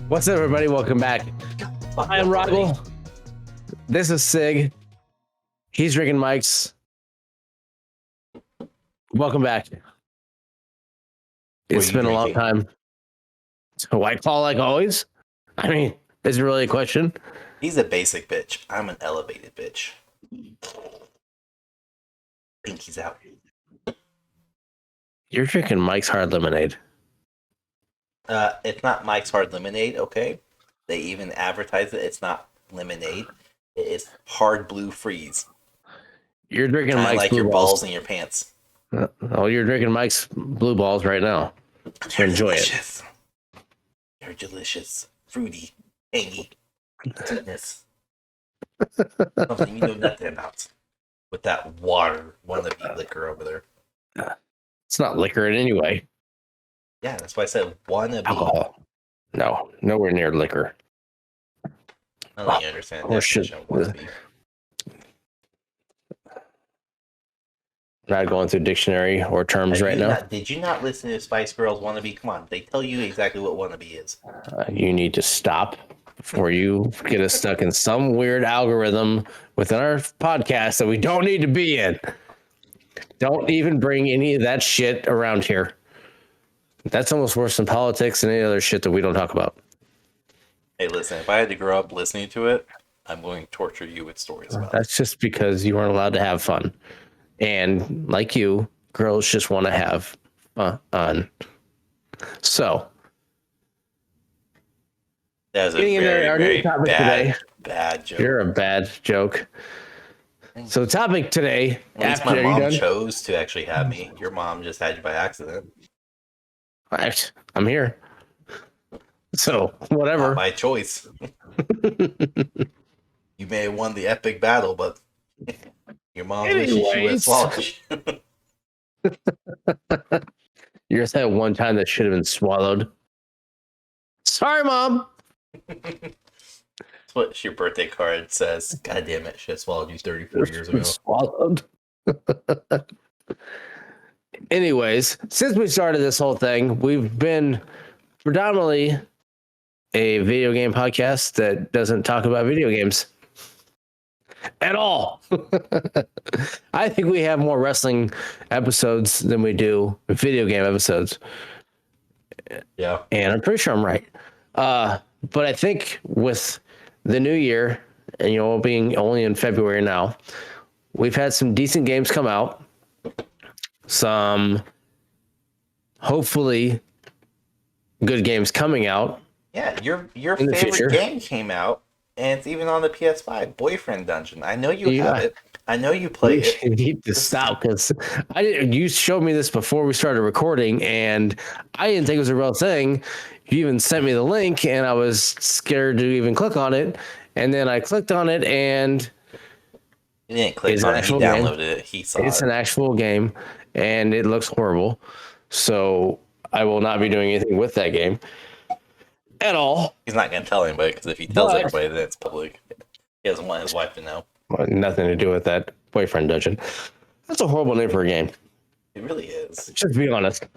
What's up, everybody? Welcome back. I am Roggle. This is Sig. He's drinking Mike's. Welcome back. It's been a long time. So White Claw, like always. I mean, is it really a question? He's a basic bitch. I'm an elevated bitch. Pinky's out. You're drinking Mike's Hard Lemonade. It's not Mike's Hard Lemonade, okay? They even advertise it. It's not lemonade. It is hard blue freeze. You're drinking Mike's like Blue your balls in your pants. Oh, you're drinking Mike's Blue Balls right now. So enjoy delicious. They're delicious. Fruity. Tangy. Goodness. Something you know nothing about. With that water wannabe liquor over there. It's not liquor in any way. Yeah, that's why I said wannabe. Alcohol. No, nowhere near liquor. I don't think you understand the definition of wannabe. Not going through dictionary or terms right now. Did you not listen to Spice Girls Wannabe? Come on, they tell you exactly what wannabe is. You need to stop before you get us stuck in some weird algorithm within our podcast that we don't need to be in. Don't even bring any of that shit around here. That's almost worse than politics and any other shit that we don't talk about. Hey, listen, if I had to grow up listening to it, I'm going to torture you with stories about it. That's just because you weren't allowed to have fun. And like you, girls just want to have fun. So, that was a very bad joke. You're a bad joke. So, the topic today. At least my mom chose to actually have me. Your mom just had you by accident. Right. I'm here. So, whatever. Not by choice. You may have won the epic battle, but your mom wishes she would have swallowed you. You're that one time that should have been swallowed. Sorry, Mom. That's what your birthday card says. God damn it, should have swallowed you 34 years ago. Swallowed. Anyways, since we started this whole thing, we've been predominantly a video game podcast that doesn't talk about video games at all. I think we have more wrestling episodes than we do video game episodes. Yeah. And I'm pretty sure I'm right. But I think with the new year, and being only in February now, we've had some decent games come out. Some hopefully good games coming out. Yeah, your favorite game came out, and it's even on the PS5, Boyfriend Dungeon. I know you have it. I know you play it. You need to stop, because you showed me this before we started recording, and I didn't think it was a real thing. You even sent me the link, and I was scared to even click on it. And then I clicked on it, and he didn't click on it. He downloaded it. He saw it. It's an actual game, and it looks horrible. So I will not be doing anything with that game at all. He's not going to tell anybody, because if he tells everybody, then it's public. He doesn't want his wife to know. Nothing to do with that Boyfriend Dungeon. That's a horrible name for a game. It really is. Just be honest.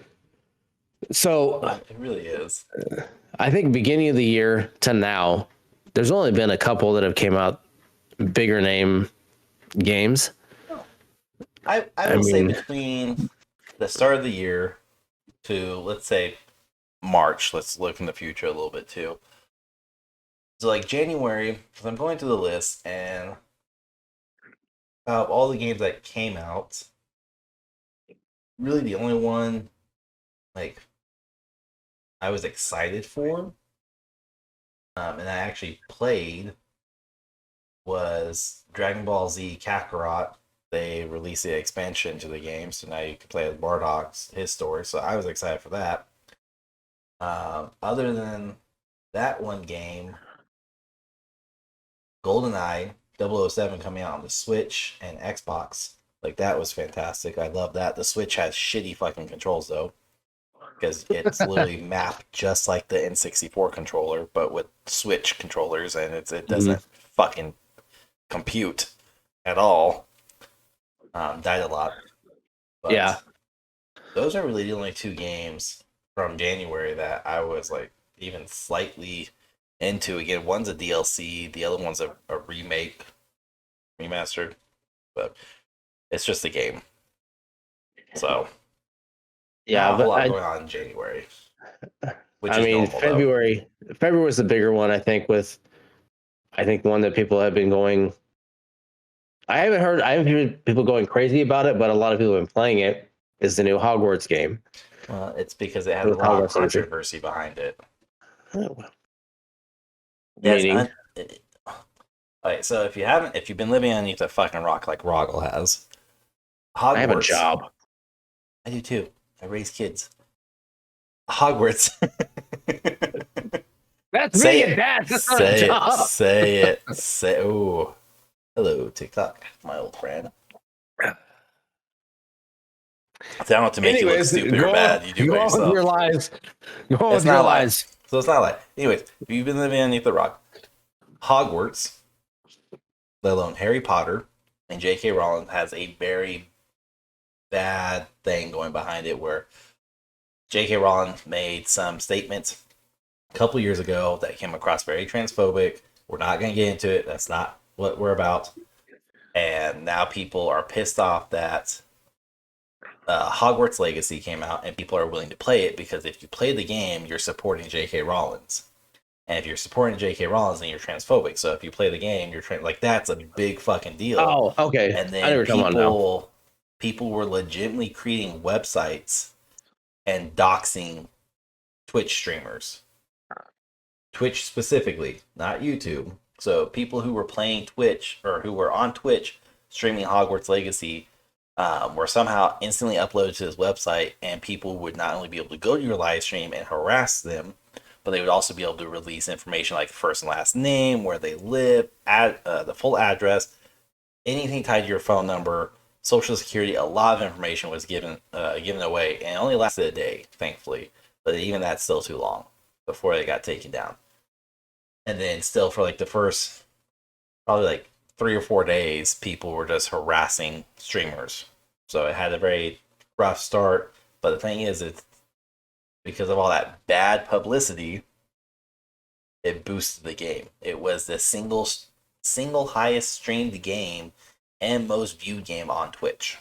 So it really is. I think beginning of the year to now, there's only been a couple that have came out bigger name games. I would say between the start of the year to, let's say, March. Let's look in the future a little bit too. So like January, because I'm going through the list, and of all the games that came out, really the only one like I was excited for, and I actually played, was Dragon Ball Z Kakarot. They released the expansion to the game, so now you can play as Bardock's his story. So I was excited for that. Other than that one game, GoldenEye 007 coming out on the Switch and Xbox. Like, that was fantastic. I love that. The Switch has shitty fucking controls, though, because it's literally mapped just like the N64 controller, but with Switch controllers, and it doesn't fucking compute at all. Died a lot. But yeah. Those are really the only two games from January that I was like even slightly into. Again, one's a DLC, the other one's a remake, remastered, but it's just a game. So Yeah, not a whole but lot going on in January, which I is mean, normal though. February was the bigger one, I think. I think the one that people have been going. I haven't heard people going crazy about it, but a lot of people have been playing it. Is the new Hogwarts game? Well, it's because it has a With lot of Hogwarts Legacy. controversy behind it. Oh, Yes. meaning, Alright, so if you've been living underneath a fucking rock like Roggle has, I have a Hogwarts. job. I do too. I raise kids. Hogwarts. That's Say me it. and Dad. That's not a Say it. job. Say it. Say. Ooh. Hello, TikTok, my old friend. I don't have to make you look Anyways, stupid or bad. You do it by go on with yourself. your lies. Go on It's with your not like. lies. So it's not like. Anyways, if you've been living underneath the rock, Hogwarts, let alone Harry Potter, and J.K. Rowling has a very bad thing going behind it where J.K. Rowling made some statements a couple years ago that came across very transphobic. We're not going to get into it. That's not what we're about. And now people are pissed off that Hogwarts Legacy came out and people are willing to play it because if you play the game, you're supporting J.K. Rowling's. And if you're supporting J.K. Rowling's, then you're transphobic. So if you play the game, you're like that's a big fucking deal. Oh, okay. And I know then what you're talking about now. people were legitimately creating websites and doxing Twitch streamers. Twitch specifically, not YouTube. So people who were playing Twitch or who were on Twitch streaming Hogwarts Legacy were somehow instantly uploaded to this website, and people would not only be able to go to your live stream and harass them, but they would also be able to release information like first and last name, where they live, the full address, anything tied to your phone number, social security. A lot of information was given away, and it only lasted a day, thankfully. But even that's still too long before they got taken down. And then still for like the first probably like 3 or 4 days, people were just harassing streamers. So it had a very rough start. But the thing is, it's because of all that bad publicity, it boosted the game. It was the single highest streamed game and most viewed game on Twitch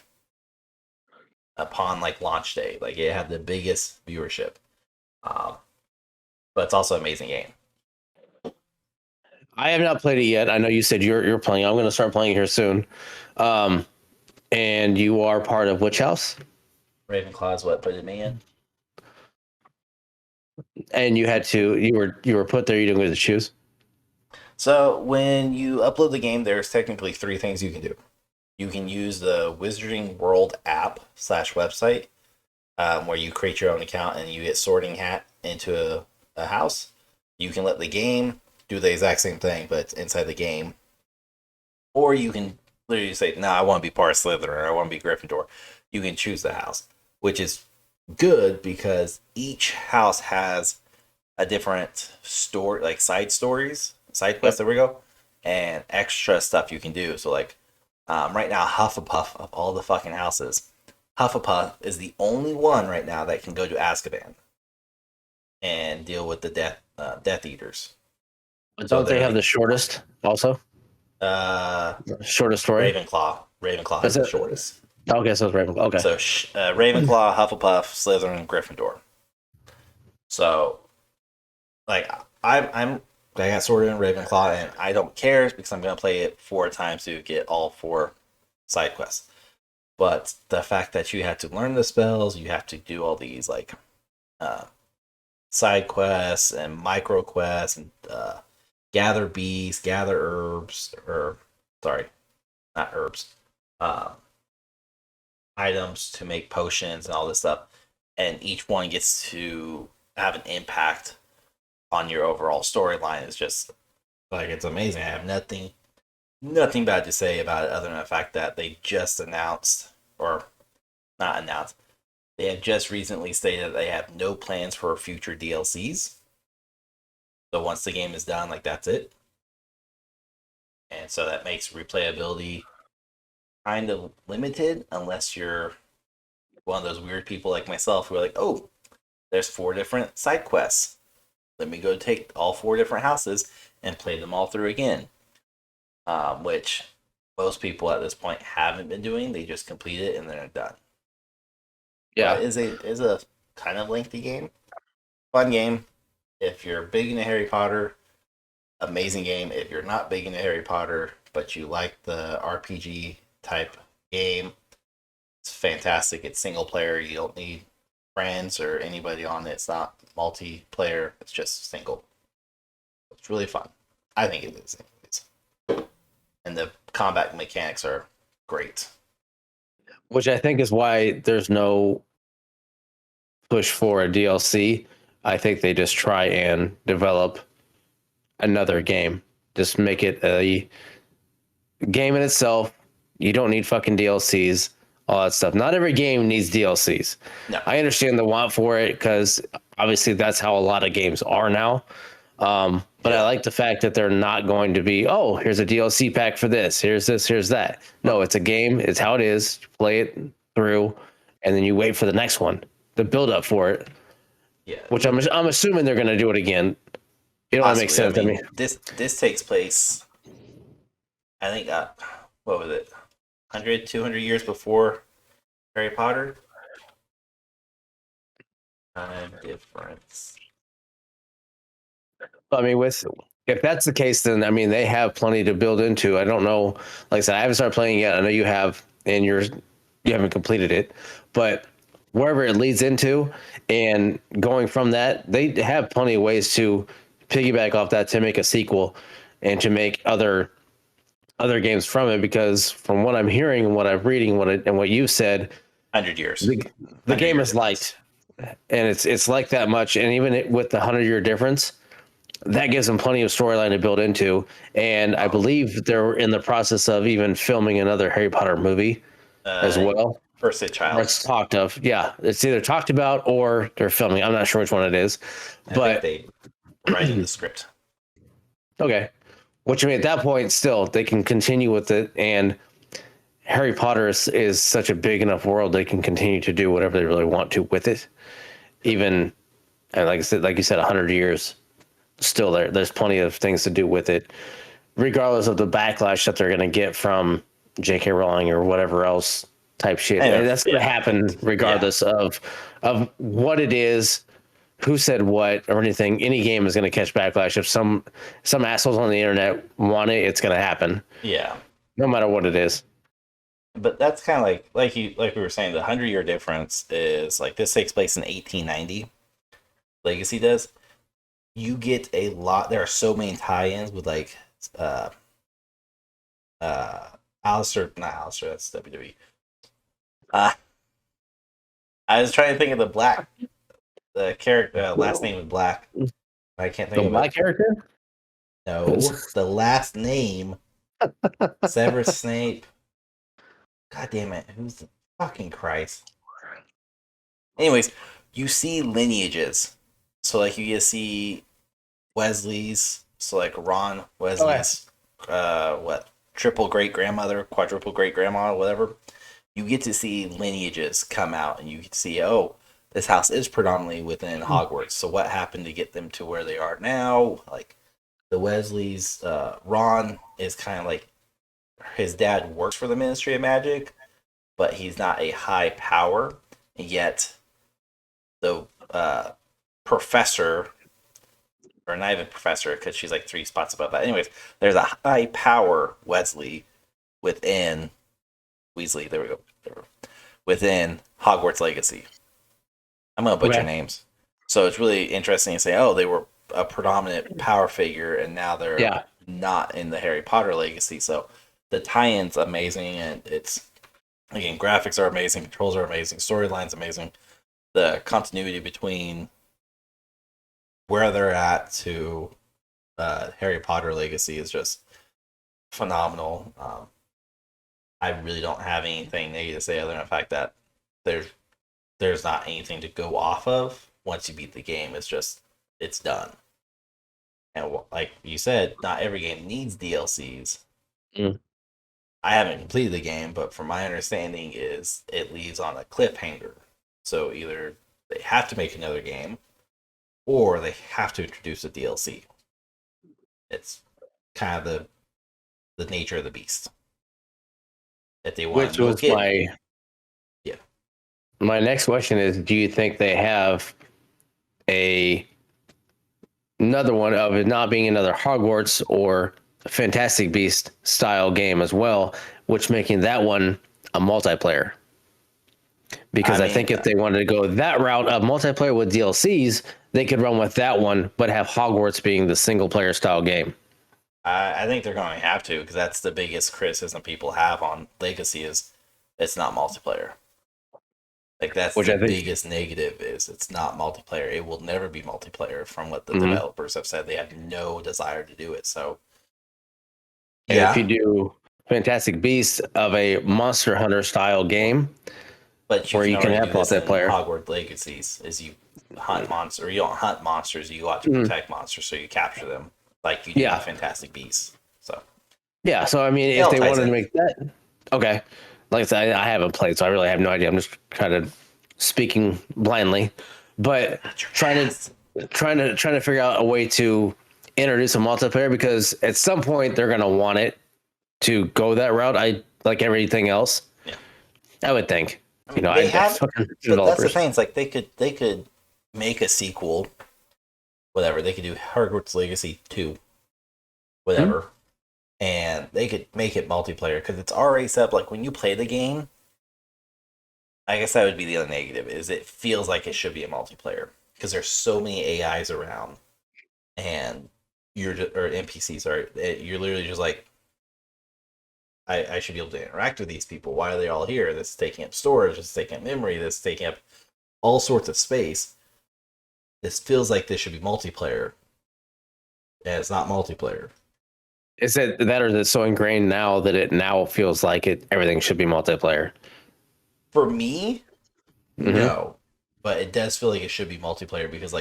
upon like launch day. Like it had the biggest viewership. But it's also an amazing game. I have not played it yet. I know you said you're playing. I'm going to start playing here soon. And you are part of which house? Ravenclaw is what put me in. And you were put there. You didn't get to choose. So when you upload the game, there's technically 3 things you can do. You can use the Wizarding World app / website, where you create your own account and you get Sorting Hat into a house. You can let the game do the exact same thing, but it's inside the game. Or you can literally say, no, I want to be part of Slytherin, or I want to be Gryffindor. You can choose the house, which is good because each house has a different story, like side stories, side quests, there we go, and extra stuff you can do. So like right now, Hufflepuff, of all the fucking houses, Hufflepuff is the only one right now that can go to Azkaban and deal with the Death Eaters. Don't they have the shortest also? Shortest story? Ravenclaw has the shortest. Okay, so it's Ravenclaw. Okay. So Ravenclaw, Hufflepuff, Slytherin, Gryffindor. So like I got sorted in Ravenclaw, and I don't care because I'm gonna play it 4 times to get all 4 side quests. But the fact that you have to learn the spells, you have to do all these like side quests and micro quests and gather bees, gather herbs, or sorry, not herbs, items to make potions and all this stuff, and each one gets to have an impact on your overall storyline. Is just like it's amazing. I have nothing bad to say about it other than the fact that they just announced, or not announced, they have just recently stated that they have no plans for future DLCs. So once the game is done, like that's it. And so that makes replayability kind of limited unless you're one of those weird people like myself who are like, oh, there's 4 different side quests. let me go take all 4 different houses and play them all through again. Which most people at this point haven't been doing. They just complete it and then they're done. But Yeah. it is a kind of lengthy game. Fun game. If you're big into Harry Potter, amazing game. If you're not big into Harry Potter, but you like the RPG type game, it's fantastic. It's single player. You don't need friends or anybody on it. It's not multiplayer. It's just single. It's really fun. I think it is. And the combat mechanics are great. Which I think is why there's no push for a DLC. I think they just try and develop another game. Just make it a game in itself. You don't need fucking DLCs, all that stuff. Not every game needs DLCs. No. I understand the want for it because obviously that's how a lot of games are now. But I like the fact that they're not going to be, oh, here's a DLC pack for this. Here's this, here's that. No, it's a game. It's how it is. You play it through, and then you wait for the next one, the build up for it. Yeah. Which I'm assuming they're going to do it again. It don't make sense. I mean, this takes place, I think, what was it, 100, 200 years before Harry Potter? Time difference. I mean, if that's the case, then I mean they have plenty to build into. I don't know. Like I said, I haven't started playing yet. I know you have, and you haven't completed it, but wherever it leads into, and going from that, they have plenty of ways to piggyback off that to make a sequel and to make other games from it. Because from what I'm hearing and what I'm reading, and what you said, 100 years. The game is light, and it's like that much. And even with the 100-year difference, that gives them plenty of storyline to build into. And I believe they're in the process of even filming another Harry Potter movie as well. First a Child. It's talked of. Yeah, it's either talked about or they're filming. I'm not sure which one it is. But they writing the script. Okay. Which, I mean, at that point, still, they can continue with it. And Harry Potter is such a big enough world, they can continue to do whatever they really want to with it. Even, and like you said, 100 years, still there's plenty of things to do with it, regardless of the backlash that they're going to get from J.K. Rowling or whatever else type shit. And that's going to happen regardless of what it is, who said what, or anything. Any game is going to catch backlash. If some assholes on the internet want it, it's going to happen. Yeah. No matter what it is. But that's kind of like we were saying, the 100-year difference is like this takes place in 1890. Legacy does. You get a lot. There are so many tie-ins with like Alistair, not Alistair, that's WWE. I was trying to think of the character last name is Black. I can't think of Black character. No, the last name Severus Snape. God damn it! Who's the fucking Christ? Anyways, you see lineages. So like you get to see Wesley's. So like Ron Wesley's, triple great grandmother, quadruple great grandma, whatever. You get to see lineages come out, and you get to see, oh, this house is predominantly within Hogwarts. So what happened to get them to where they are now? Like the Wesleys, Ron is kind of like his dad works for the Ministry of Magic, but he's not a high power. And yet the professor, or not even professor, because she's like 3 spots above that. Anyways, there's a high power Weasley within Weasley. There we go. Within Hogwarts Legacy. I'm gonna butcher names, so it's really interesting to say, oh, they were a predominant power figure, and now they're not in the Harry Potter Legacy. So the tie-in's amazing, and it's again, graphics are amazing, controls are amazing, storyline's amazing. The continuity between where they're at to Harry Potter Legacy is just phenomenal. I really don't have anything negative to say other than the fact that there's not anything to go off of once you beat the game. It's done. And like you said, not every game needs DLCs. I haven't completed the game, but from my understanding is it leaves on a cliffhanger. So either they have to make another game, or they have to introduce a DLC. It's kind of the nature of the beast. If they want Which to milk was it, yeah. my next question is: do you think they have a another one of it not being another Hogwarts or Fantastic Beast style game as well, which making that one a multiplayer? Because I mean, think if they wanted to go that route of multiplayer with DLCs, they could run with that one, but have Hogwarts being the single player style game. I think they're going to have to, because that's the biggest criticism people have on Legacy is it's not multiplayer. Like that's Which the I think, biggest negative is it's not multiplayer. It will never be multiplayer from what the mhm. developers have said. They have no desire to do it. So And if you yeah, do Fantastic Beasts of a Monster Hunter style game but you where can you can already have do this in multiplayer, Hogwarts Legacies is you hunt monsters, or you don't hunt monsters, you go out to mhm. protect monsters, so you capture them like you do in Yeah, Fantastic Beasts. So yeah. So I mean, it if all they ties wanted to in. make that, okay. Like I said, I haven't played, so I really have no idea. I'm just kind of speaking blindly, but Not your trying ass. trying to figure out a way to introduce a multiplayer, because at some point they're gonna want it to go that route. I like everything else. Yeah. I would think. I You mean, know, they I have, fucking but that's the developers. thing. It's like they could make a sequel, whatever. They could do Hogwarts Legacy 2, Hmm? whatever, and they could make it multiplayer because it's already set up. Like when you play the game, I guess that would be the other negative is it feels like it should be a multiplayer because there's so many AIs around and you're just, or NPCs are you're literally just like I should be able to interact with these people. Why are they all here? This is taking up storage. This is taking up memory. This is taking up all sorts of space. This feels like this should be multiplayer, and it's not multiplayer. Is it that, or is it so ingrained now that it now feels like it everything should be multiplayer? For me, Hmm. no, but it does feel like it should be multiplayer because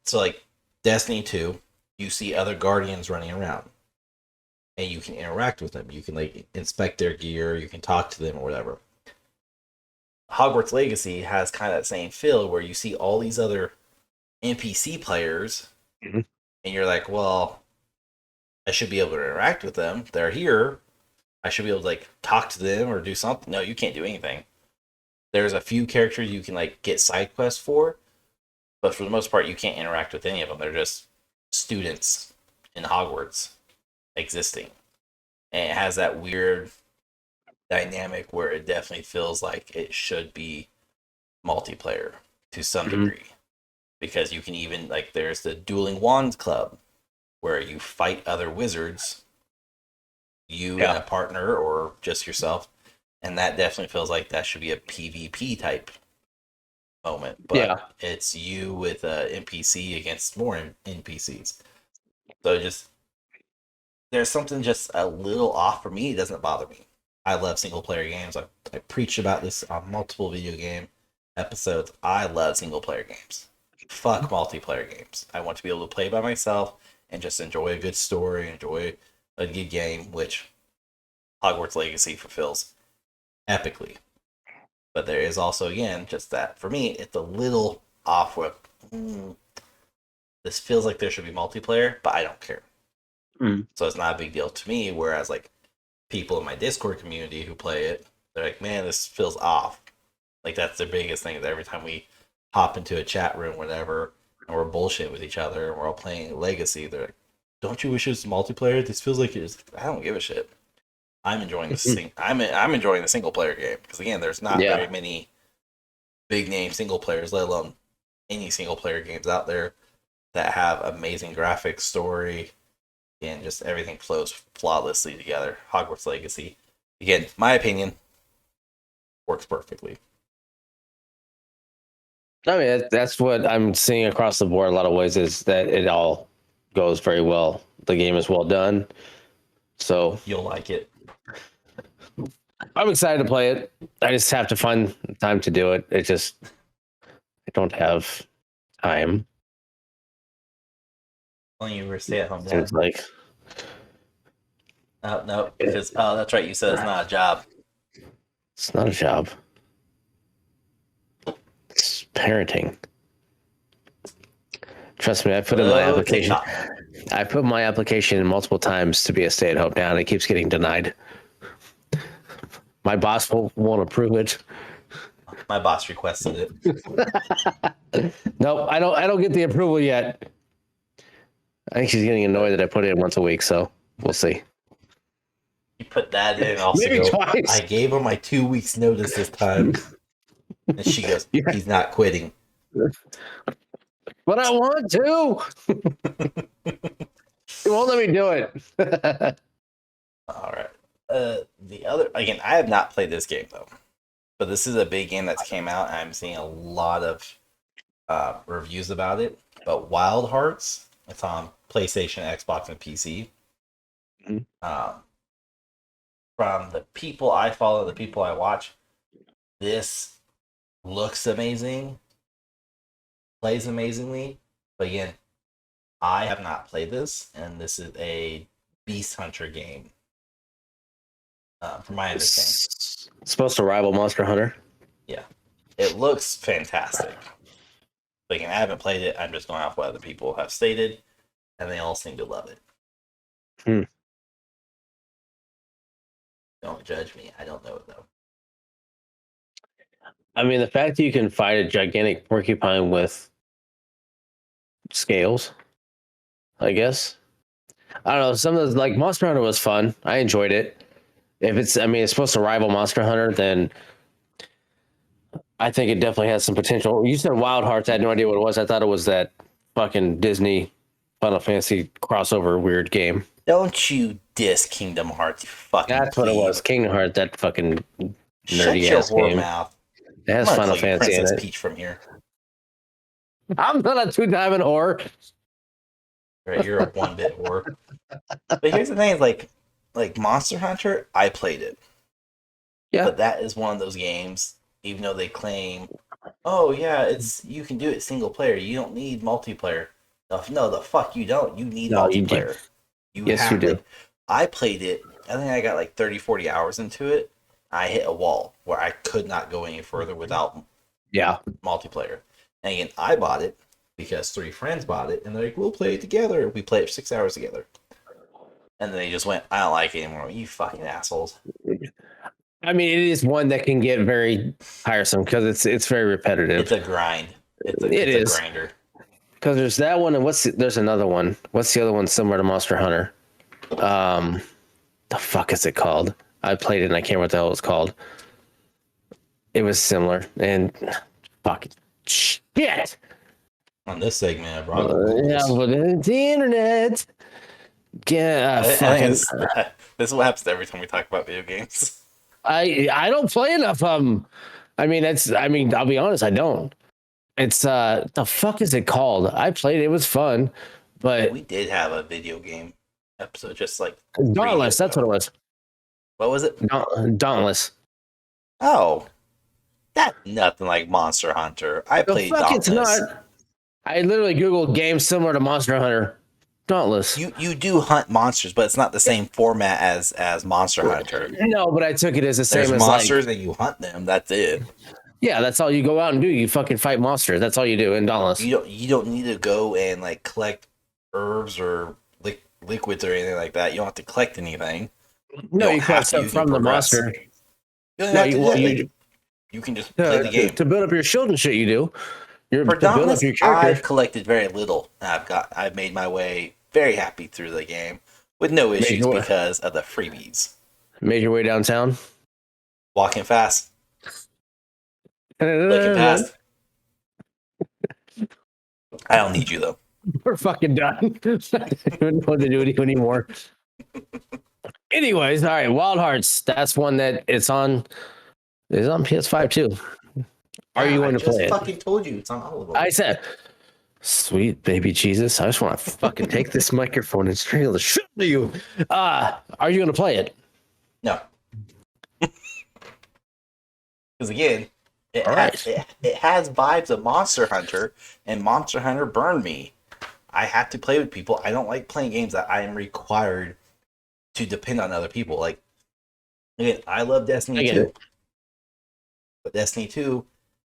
so like Destiny 2, you see other guardians running around and you can interact with them. You can like inspect their gear, you can talk to them or whatever. Hogwarts Legacy has kind of that same feel where you see all these other NPC players Hmm. and you're like, well, I should be able to interact with them. They're here. I should be able to like talk to them or do something. No, you can't do anything. There's a few characters you can like get side quests for, but for the most part, you can't interact with any of them. They're just students in Hogwarts existing, and it has that weird dynamic where it definitely feels like it should be multiplayer to some Hmm. degree because you can even like there's the dueling wands club where you fight other wizards, you and Yeah, a partner or just yourself, and that definitely feels like that should be a PvP type moment, yeah. but it's you with a NPC against more NPCs. So just there's something just a little off for me. It doesn't bother me. I love single player games. I preached about this on multiple video game episodes. I love single player games. Fuck multiplayer games. I want to be able to play by myself and just enjoy a good story, enjoy a good game, which Hogwarts Legacy fulfills epically. But there is also, again, just that for me, it's a little off with this feels like there should be multiplayer, but I don't care. Mm. So it's not a big deal to me. Whereas like people in my Discord community who play it, they're like, man, this feels off. Like that's their biggest thing. Is every time we hop into a chat room, whatever, and we're bullshitting with each other, and we're all playing Legacy, they're like, don't you wish it was multiplayer? This feels like it's. I don't give a shit. I'm enjoying the I'm enjoying the single player game because again, there's not Yeah. very many big name single players, let alone any single player games out there that have amazing graphics, story, and just everything flows flawlessly together. Hogwarts Legacy, again, my opinion, works perfectly. I mean, that's what I'm seeing across the board. A lot of ways is that it all goes very well. The game is well done, so You'll like it. I'm excited to play it. I just have to find time to do it. It just I don't have time. Only you were a stay-at-home dad. Seems like Oh no, because oh, that's right. You said it's not a job. it's not a job. It's parenting. Trust me, I put in my application. TikTok. I put my application in multiple times to be a stay-at-home dad, and it keeps getting denied. My boss won't approve it. My boss requested it. Nope, I don't get the approval yet. I think she's getting annoyed that I put it in once a week, so we'll see. You put that in, also Maybe go, twice. I gave her my 2 weeks notice this time. And she goes, he's not quitting. But I want to. He won't let me do it. All right. The other, again, I have not played this game though, but this is a big game that's came out, and I'm seeing a lot of reviews about it. But Wild Hearts, it's on PlayStation, Xbox, and PC. From the people I follow, the people I watch, this looks amazing, plays amazingly. But again, I have not played this, and this is a Beast Hunter game. From my understanding, It's supposed to rival Monster Hunter. yeah, it looks fantastic. But again, I haven't played it. I'm just going off what other people have stated, and they all seem to love it. Don't judge me. I don't know it though. I mean, the fact that you can fight a gigantic porcupine with scales, I guess. I don't know. Some of those, like Monster Hunter was fun. I enjoyed it. If it's supposed to rival Monster Hunter, then I think it definitely has some potential. You said Wild Hearts. I had no idea what it was. I thought it was that fucking Disney Final Fantasy crossover weird game. Don't you diss Kingdom Hearts, you fucking That's what it was. Kingdom Hearts, that fucking nerdy ass game. Mouth. It has Final Fantasy in Princess it. Peach from here. I'm not a two-diamond whore. Right, you're a one-bit whore. But here's the thing: is like Monster Hunter, I played it. Yeah. But that is one of those games. Even though they claim, oh yeah, you can do it single player. You don't need multiplayer. No, the fuck you don't. You need multiplayer. Yes, you do. I played it. I think I got like 30, 40 hours into it. I hit a wall where I could not go any further without multiplayer. And again, I bought it because 3 friends bought it, and they're like, we'll play it together. We played it for 6 hours together. And then they just went, I don't like it anymore. You fucking assholes. I mean, it is one that can get very tiresome because it's very repetitive. It's a grind. It's a grinder. Because there's that one, and there's another one. What's the other one similar to Monster Hunter? The fuck is it called? I played it and I can't remember what the hell it was called. It was similar, and fucking shit. On this segment, I brought but it's the internet. Yeah, this is what happens every time we talk about video games. I don't play enough of them. I'll be honest, I don't. It's the fuck is it called? I played it. It was fun, but we did have a video game episode, just like Dauntless. That's what it was. What was it? Dauntless. Oh, that's nothing like Monster Hunter. I played Dauntless. It's not. I literally googled games similar to Monster Hunter. Dauntless. You do hunt monsters, but it's not the same format as Monster Hunter. No, but I took it as the same as monsters and you hunt them. That's it. Yeah, that's all you go out and do. You fucking fight monsters. That's all you do in Dauntless. You don't need to go and like collect herbs or liquids or anything like that. You don't have to collect anything. No, you collect stuff from the monster. You can just play the game to build up your shield and shit. You do. For Dauntless, I've collected very little. I've made my way very happy through the game with no issues because of the freebies. Made your way downtown. Walking fast. Looking past. I don't need you though. We're fucking done. I don't know what to do anymore. Anyways, all right, Wild Hearts. That's one that it's on PS5 too. Are you going to play it? I fucking told you it's on all of them. I said, sweet baby Jesus. I just want to fucking take this microphone and strangle the shit out of you. Are you going to play it? No. Because again, it has vibes of Monster Hunter, and Monster Hunter burned me. I have to play with people. I don't like playing games that I am required to depend on other people. Like, again, I love Destiny 2. But Destiny 2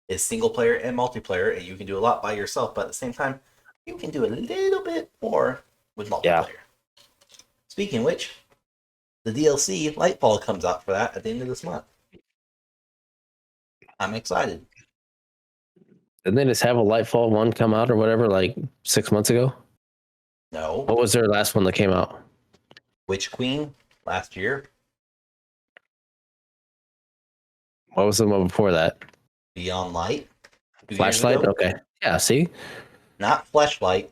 is single player and multiplayer, and you can do a lot by yourself. But at the same time, you can do a little bit more with multiplayer. Yeah. Speaking of which, the DLC Lightfall comes out for that at the end of this month. I'm excited. Didn't they just have a Lightfall 1 come out or whatever, like 6 months ago? No. What was their last one that came out? Witch Queen last year. What was the one before that? Beyond Light. Flashlight? Okay. Yeah, see? Not Flashlight.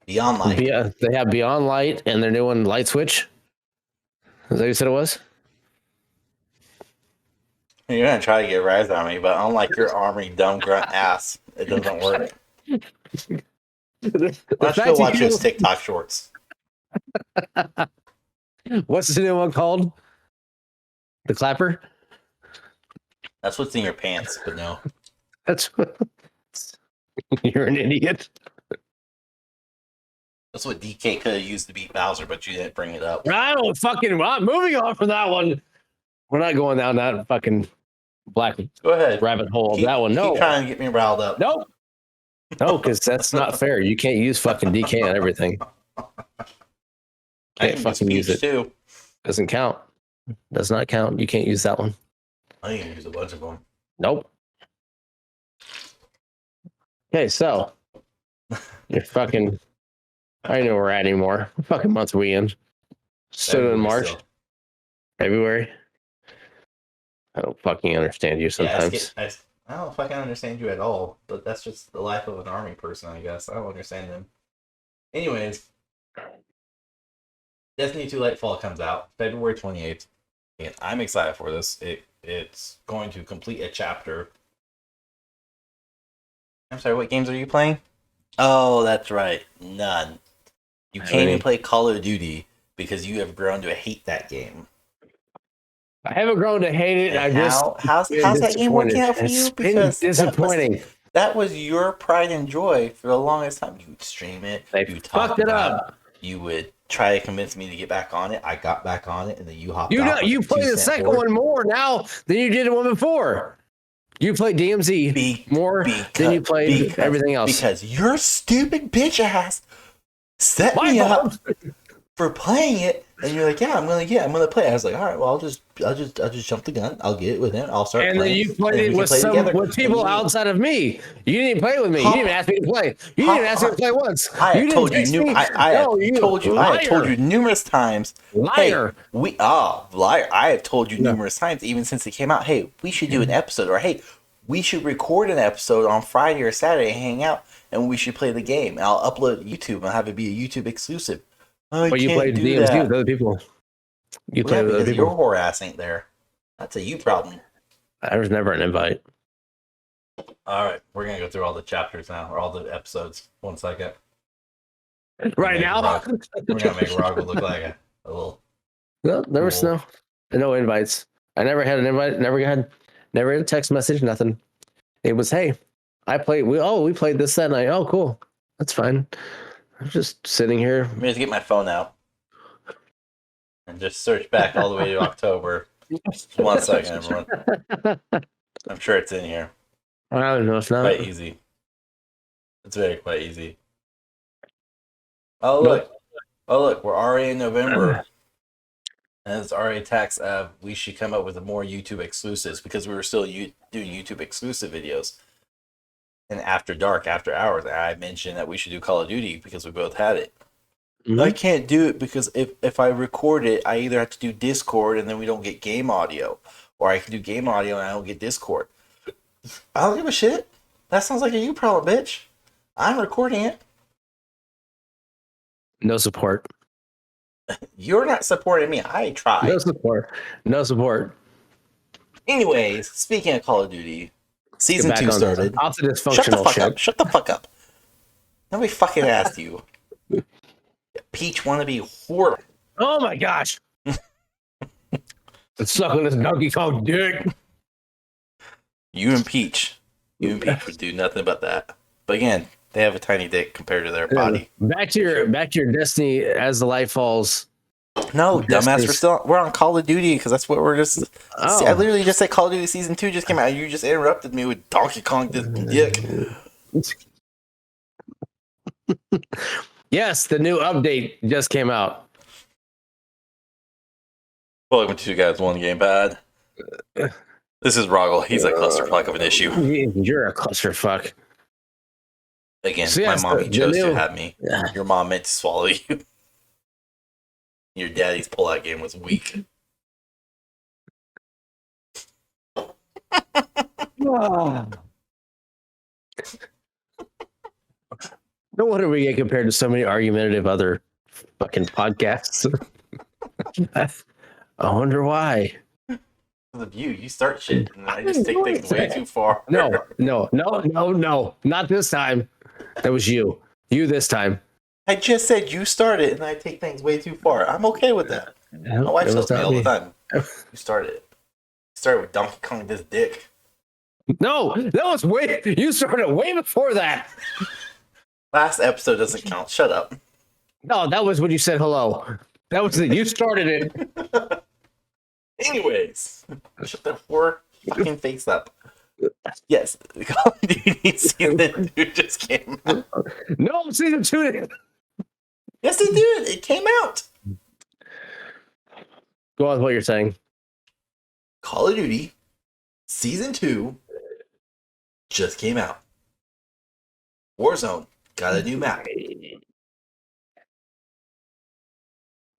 Beyond Light. They have Beyond Light and their new one, Light Switch. Is that what you said it was? You're going to try to get Rise on me, but unlike your army dumb grunt ass, it doesn't work. Let's go watch those TikTok shorts. What's the new one called? The Clapper? That's what's in your pants, but no. That's You're an idiot. That's what DK could have used to beat Bowser, but you didn't bring it up. I don't fucking. I'm moving on from that one. We're not going down that fucking black Go ahead. rabbit hole. That one, no. Keep trying to get me riled up. Nope. No, because that's not fair. You can't use fucking DK on everything. Can't fucking use it. Too. Doesn't count. Does not count. You can't use that one. I can use a bunch of them. Nope. Okay, so you're fucking. I don't know where we're at anymore. What fucking month are we in? Still in March. February. I don't fucking understand you sometimes. Yeah, I don't fucking understand you at all, but that's just the life of an army person, I guess. I don't understand them. Anyways, Destiny 2 Lightfall comes out February 28th, and I'm excited for this. It's going to complete a chapter. I'm sorry, what games are you playing? Oh, that's right. None. You can't even play Call of Duty because you have grown to hate that game. I haven't grown to hate it. How's that game working out for you? Because disappointing. That was your pride and joy for the longest time. You would stream it. You fucked it up. You would try to convince me to get back on it. I got back on it, and then you hopped off. You play the second one more now than you did the one before. You played DMZ more than you played everything else. Because your stupid bitch ass set me up for playing it, and you're like, I'm gonna play it. I was like, all right, well, I'll just jump the gun. I'll get it with him. I'll start playing. And then you played it with people outside of me. You didn't play with me. You didn't even ask me to play. You didn't even ask me to play once. I told you numerous times. Liar. Hey, liar. I have told you numerous times, even since it came out. Hey, we should do an episode, or hey, we should record an episode on Friday or Saturday, hang out, and we should play the game. And I'll upload it to YouTube and have it be a YouTube exclusive. But you played DMZ with other people. You played with other people. Your whore ass ain't there. That's a you problem. There was never an invite. All right, we're gonna go through all the chapters now, or all the episodes. 1 second. Right now, we're gonna make Roggo look like a little. No, there was no invites. I never had an invite. Never had a text message. Nothing. It was, hey, I played. We played this that night. Oh, cool. That's fine. I'm just sitting here. I'm going to get my phone out and just search back all the way to October. 1 second, everyone. I'm sure it's in here. I don't know. It's not quite easy. It's very quite easy. Oh look, we're already in November, and it's already tax. We should come up with more YouTube exclusives because we were still doing YouTube exclusive videos. And after dark, after hours, I mentioned that we should do Call of Duty because we both had it. Mm-hmm. I can't do it because if I record it, I either have to do Discord and then we don't get game audio, or I can do game audio and I don't get Discord. I don't give a shit. That sounds like a you problem, bitch. I'm recording it. No support. You're not supporting me. I tried. No support. Anyways, speaking of Call of Duty, Season 2 started. Shut the fuck up. Nobody fucking asked you. Peach wannabe whore. Oh my gosh. Let's suck on this Donkey Kong dick. You and Peach would do nothing but that. But again, they have a tiny dick compared to their body. Back to your Destiny as the light falls. No, dumbass. We're on Call of Duty because that's what we're just. Oh. See, I literally just said Call of Duty Season 2 just came out. You just interrupted me with Donkey Kong dick. Yes, the new update just came out. Welcome to 2 Guys 1 Gamepad. This is Roggle. He's a clusterfuck of an issue. You're a clusterfuck. Again, So my yes, mommy chose new, to have me. Your mom meant to swallow you. Your daddy's pullout game was weak. No wonder we get compared to so many argumentative other fucking podcasts. I wonder why. Of you start shit, and I just take things way too far. No, not this time. That was you. You this time. I just said you started, and I take things way too far. I'm okay with that. My wife tells me all the time. You started. You started with Donkey Kong this dick. No, that was way. You started way before that. Last episode doesn't count. Shut up. No, that was when you said hello. That was it. You started it. Anyways, shut that whore fucking face up. Yes, Call of Duty Season 2 just came out. No, Season 2 didn't. Yes, it did. It came out. Go on with what you're saying. Call of Duty Season 2 just came out. Warzone got a new map.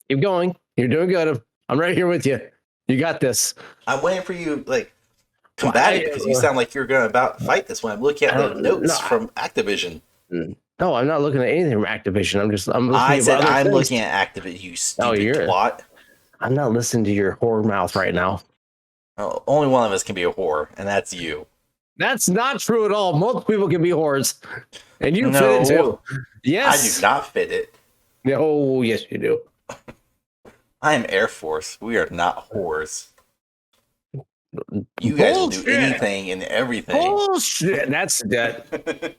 Keep going. You're doing good. I'm right here with you. You got this. I'm waiting for you, combat it, because you sound like you're going to about fight this one. I'm looking at the notes from Activision. No, I'm not looking at anything from Activision. I'm looking at Activision, you stupid twat. I'm not listening to your whore mouth right now. Oh, only one of us can be a whore, and that's you. That's not true at all. Most people can be whores. And you fit it too. Yes. I do not fit it. Oh, yes, you do. I am Air Force. We are not whores. You guys will do anything and everything. Bullshit. That's that.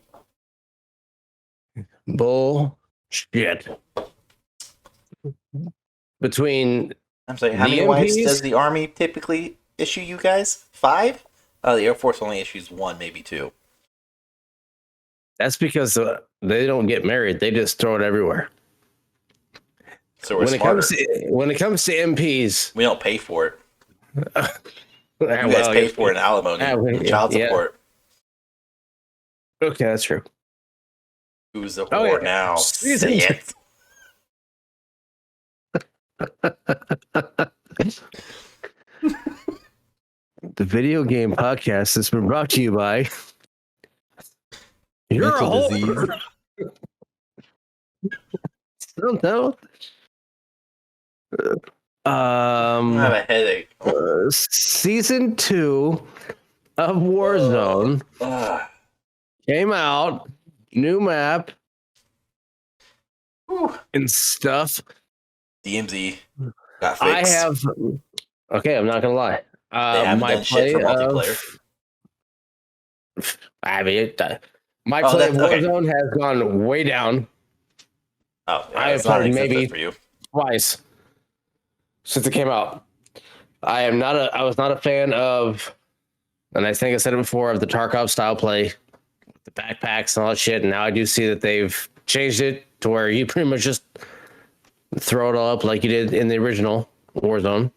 Bullshit. Between I'm saying, how many wives does the Army typically issue you guys? 5? The Air Force only issues 1, maybe 2. That's because they don't get married. They just throw it everywhere. So when it comes to MPs, we don't pay for it. You guys pay for an alimony, child support. Okay, that's true. Who's the whore now? Say it. The video game podcast has been brought to you by You're a whore. Don't know. I have a headache. Season 2 of Warzone came out, new map and stuff. DMZ got fixed. I'm not gonna lie. They haven't done shit for multiplayer. My play of Warzone has gone way down. Oh, yeah, I have played maybe twice since it came out. I was not a fan of, and I think I said it before, of the Tarkov style play, the backpacks and all that shit. And now I do see that they've changed it to where you pretty much just throw it all up like you did in the original Warzone.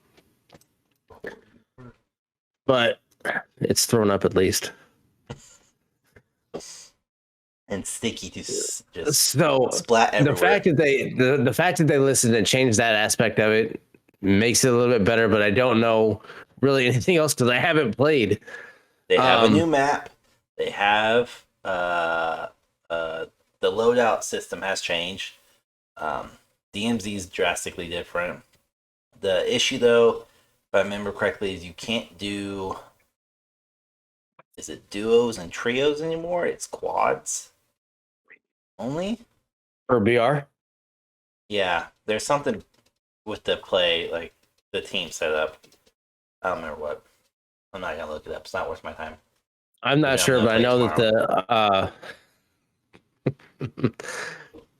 But it's thrown up at least. And sticky to just splat everywhere. The fact that they listened and changed that aspect of it makes it a little bit better, but I don't know really anything else because I haven't played. They have a new map. They have the loadout system has changed. DMZ is drastically different. The issue, though, if I remember correctly, is you can't do, is it duos and trios anymore? It's quads only? For BR? Yeah, there's something with the play, like the team setup. I don't remember what. I'm not gonna look it up. It's not worth my time. I'm not sure, but I know that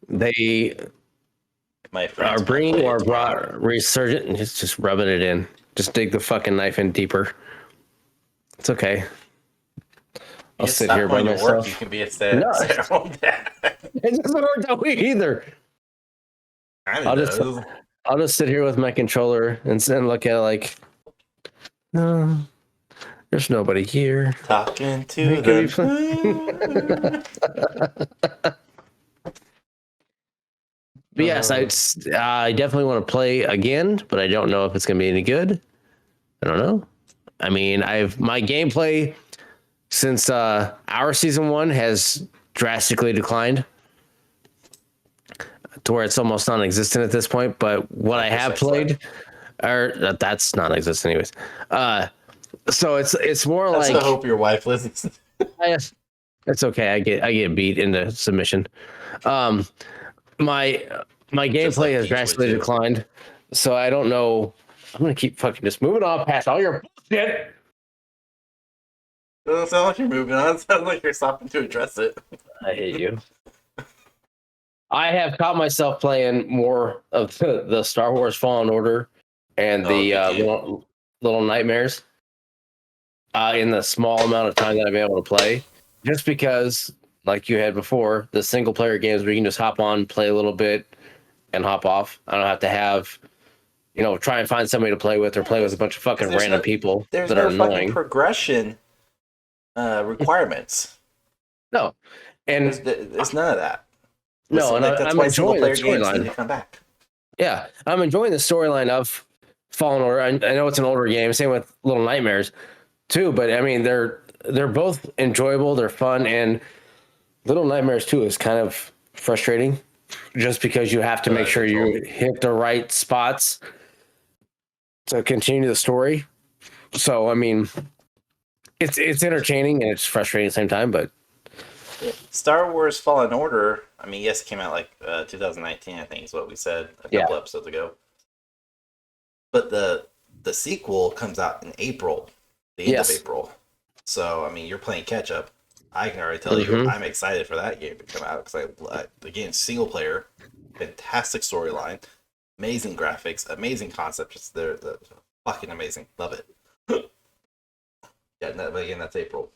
they are bringing or brought Resurgent and just rubbing it in. Just dig the fucking knife in deeper. It's okay. I'll sit here by myself. You can be a stay-at-home dad. It doesn't work that way either. I'll just sit here with my controller and look at it like, no, there's nobody here. Talking to the But yes, I definitely want to play again, but I don't know if it's going to be any good. I don't know. I mean, my gameplay since our season 1 has drastically declined to where it's almost non-existent at this point. But what I have played, that's non-existent anyways. So it's more like. I hope your wife listens. It's okay. I get beat into submission. My gameplay has drastically declined, so I don't know. I'm gonna keep fucking just moving on past all your bullshit. It doesn't sound like you're moving on. It sounds like you're stopping to address it. I hate you. I have caught myself playing more of the Star Wars Fallen Order and the Little Nightmares in the small amount of time that I've been able to play, just because, like you had before, the single player games where you can just hop on, play a little bit, and hop off. I don't have to have, try and find somebody to play with or play with a bunch of fucking random people that are annoying. There's no progression requirements. No, and there's none of that. No, and that's why single player games need to come back. Yeah, I'm enjoying the storyline of Fallen Order. I know it's an older game. Same with Little Nightmares, too. But I mean, they're both enjoyable. They're fun, and Little Nightmares 2 is kind of frustrating, just because you have to make sure you hit the right spots to continue the story. So I mean, it's entertaining and it's frustrating at the same time, but. Star Wars Fallen Order, I mean, yes, it came out like 2019, I think is what we said a couple episodes ago. But the sequel comes out in April, the end of April. So, I mean, you're playing catch up. I can already tell you I'm excited for that game to come out because the game's single player, fantastic storyline, amazing graphics, amazing concepts. They're fucking amazing. Love it. But again, that's April.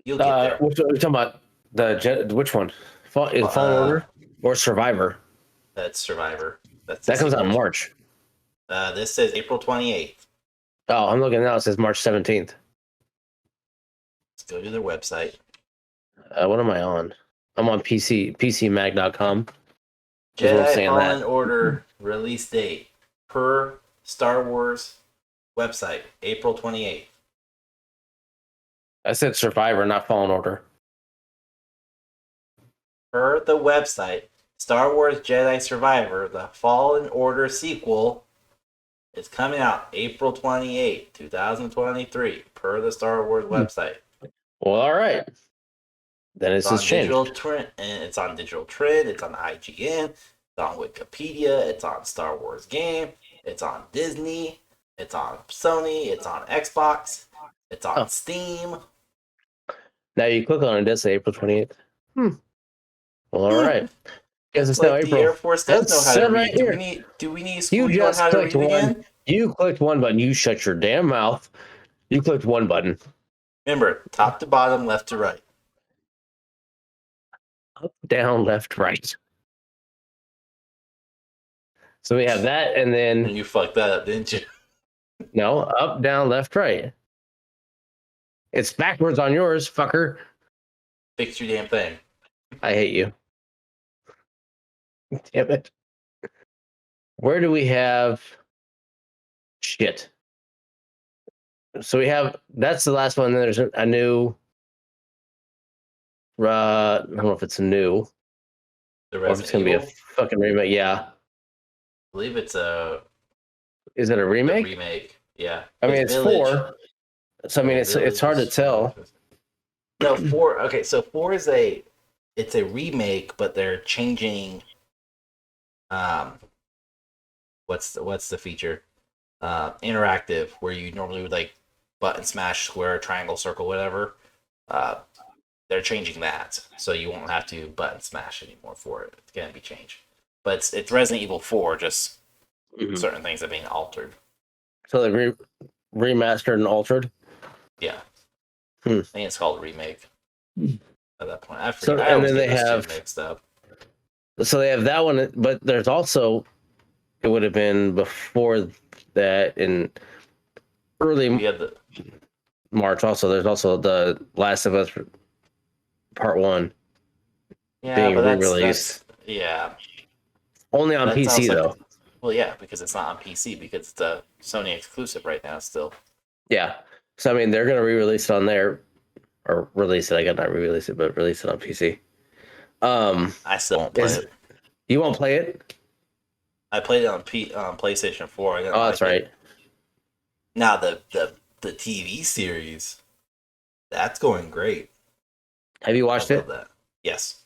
You'll get there. What are you talking about? Which one? Fallen Order or Survivor? That's Survivor. That comes out in March. This says April 28th. Oh, I'm looking now. It says March 17th. Let's go to their website. What am I on? I'm on PCMag.com. Jedi Fallen Order release date per Star Wars website, April 28th. I said Survivor, not Fallen Order. Per the website, Star Wars Jedi Survivor, the Fallen Order sequel, is coming out April 28, 2023, per the Star Wars website. Well, all right. Then it's changed. It's on Digital Trend, it's on IGN, it's on Wikipedia, it's on Star Wars Game, it's on Disney, it's on Sony, it's on Xbox, it's on Steam. Now you click on it, it does say April 28th. Well, all right. Because it's now April. The Air Force does know how to read. Right do we need to school you on how to read again? You clicked one button. You shut your damn mouth. You clicked one button. Remember, top to bottom, left to right. Up, down, left, right. So we have that, and then... And you fucked that up, didn't you? No, up, down, left, right. It's backwards on yours, fucker. Fix your damn thing. I hate you. Damn it. Where do we have... Shit. So we have... That's the last one. Then there's a new... I don't know if it's new. Or if it's going to be a fucking remake. Yeah. I believe it's a... Is it a remake? Remake, yeah. I mean, it's 4. So, I mean, it's hard to tell. No, 4... Okay, so 4 is a... It's a remake, but they're changing... What's the feature? Interactive, where you normally would, like, button smash, square, triangle, circle, whatever. They're changing that, so you won't have to button smash anymore for it. It's going to be changed. But it's Resident Evil 4, just certain things are being altered. So they remastered and altered? Yeah. I think it's called Remake. at that point. I So forget. I and always then get they those have two mixed up. so they have that one, but there's also it would have been before that in early We had the March. Also, there's also the Last of Us Part One being but re-released yeah. only on That's PC also though. well, yeah, because it's not on PC because it's a Sony exclusive right now still. Yeah. So I mean, they're gonna re-release it on there, or release it. I got not re-release it, but release it on PC. I still won't play it. You won't play it? I played it on PlayStation 4. I didn't Oh, like that's it. right. Now the TV series, that's going great. Have you I watched love it? that. Yes.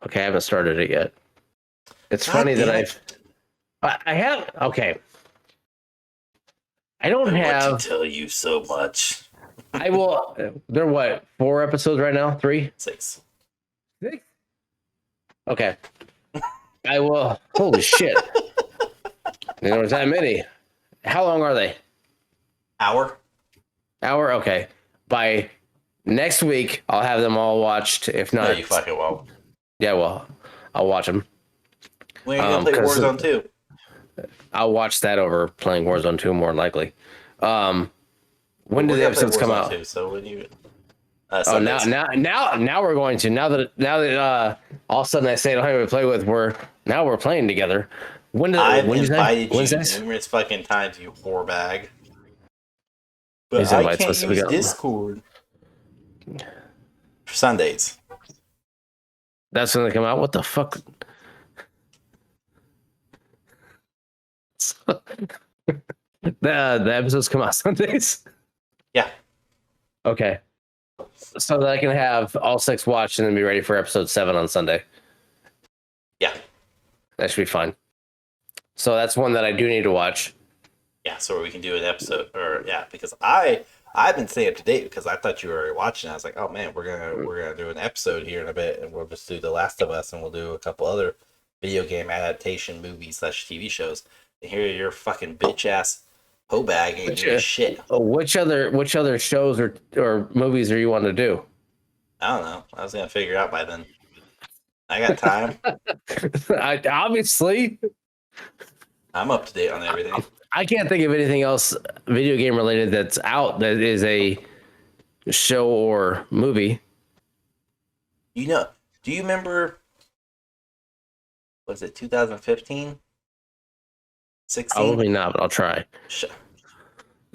Okay, I haven't started it yet. It's God funny that damn it. I have. Okay, I don't I want have. to tell you so much. I will. There are what 4 episodes right now? 3, 6. 6. Okay, I will. Holy shit! There was that many. How long are they? Hour? Hour? Okay. By next week, I'll have them all watched. If No, not, you fucking won't. yeah, well, I'll watch them. When are you gonna play 'Cause Warzone 2? I'll watch that over playing Warzone 2 more than likely. When do We're the gonna play episodes come Warzone out? 2, so when you Oh, now, Sundays. now we're going to. Now that all of a sudden I say I don't have anybody to play with, we're playing together. I've When is that? invited you Wednesdays? numerous fucking times, you whore bag. But These I invites can't supposed to be use going. Discord. For Sundays. That's when they come out. What the fuck? The episodes come out Sundays. Yeah. Okay, so that I can have all 6 watched and then be ready for episode 7 on Sunday. Yeah. That should be fine. So that's one that I do need to watch. Yeah, so we can do an episode because I've been staying up to date because I thought you were already watching. I was like, oh man, we're gonna do an episode here in a bit, and we'll just do The Last of Us, and we'll do a couple other video game adaptation movies / TV shows. And here you're fucking bitch ass hoe bag and doing shit. Which other shows or movies are you want to do? I don't know. I was gonna figure it out by then. I got time. Obviously, I'm up to date on everything. I can't think of anything else video game related that's out that is a show or movie. You know, do you remember, was it 2015? 16? Probably not, but I'll try.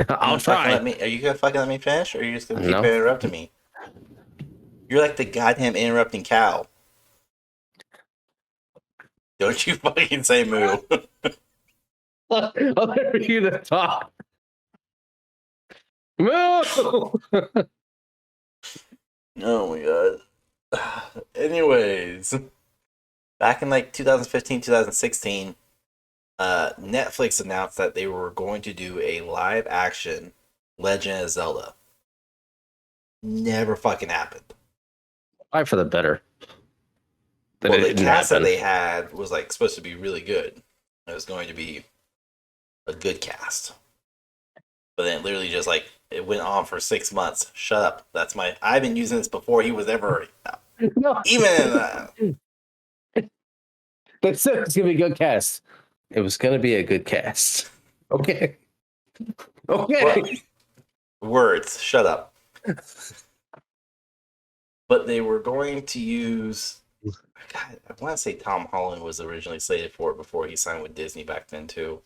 I'll try. Are you gonna fucking let me finish, or are you just gonna keep No. interrupting me? You're like the goddamn interrupting cow. Don't you fucking say moo. I'll never you to talk. Moo! Oh my god. Anyways, back in like 2015, 2016, Netflix announced that they were going to do a live action Legend of Zelda. Never fucking happened. Probably for the better. Well, the cast that they had was like supposed to be really good. It was going to be a good cast. But then it literally just like it went on for 6 months. Shut up. I've been using this before he was ever No. even They said it's gonna be a good cast. It was gonna be a good cast. Okay. Okay. words. Shut up. But they were going to use. God, I want to say Tom Holland was originally slated for it before he signed with Disney back then too.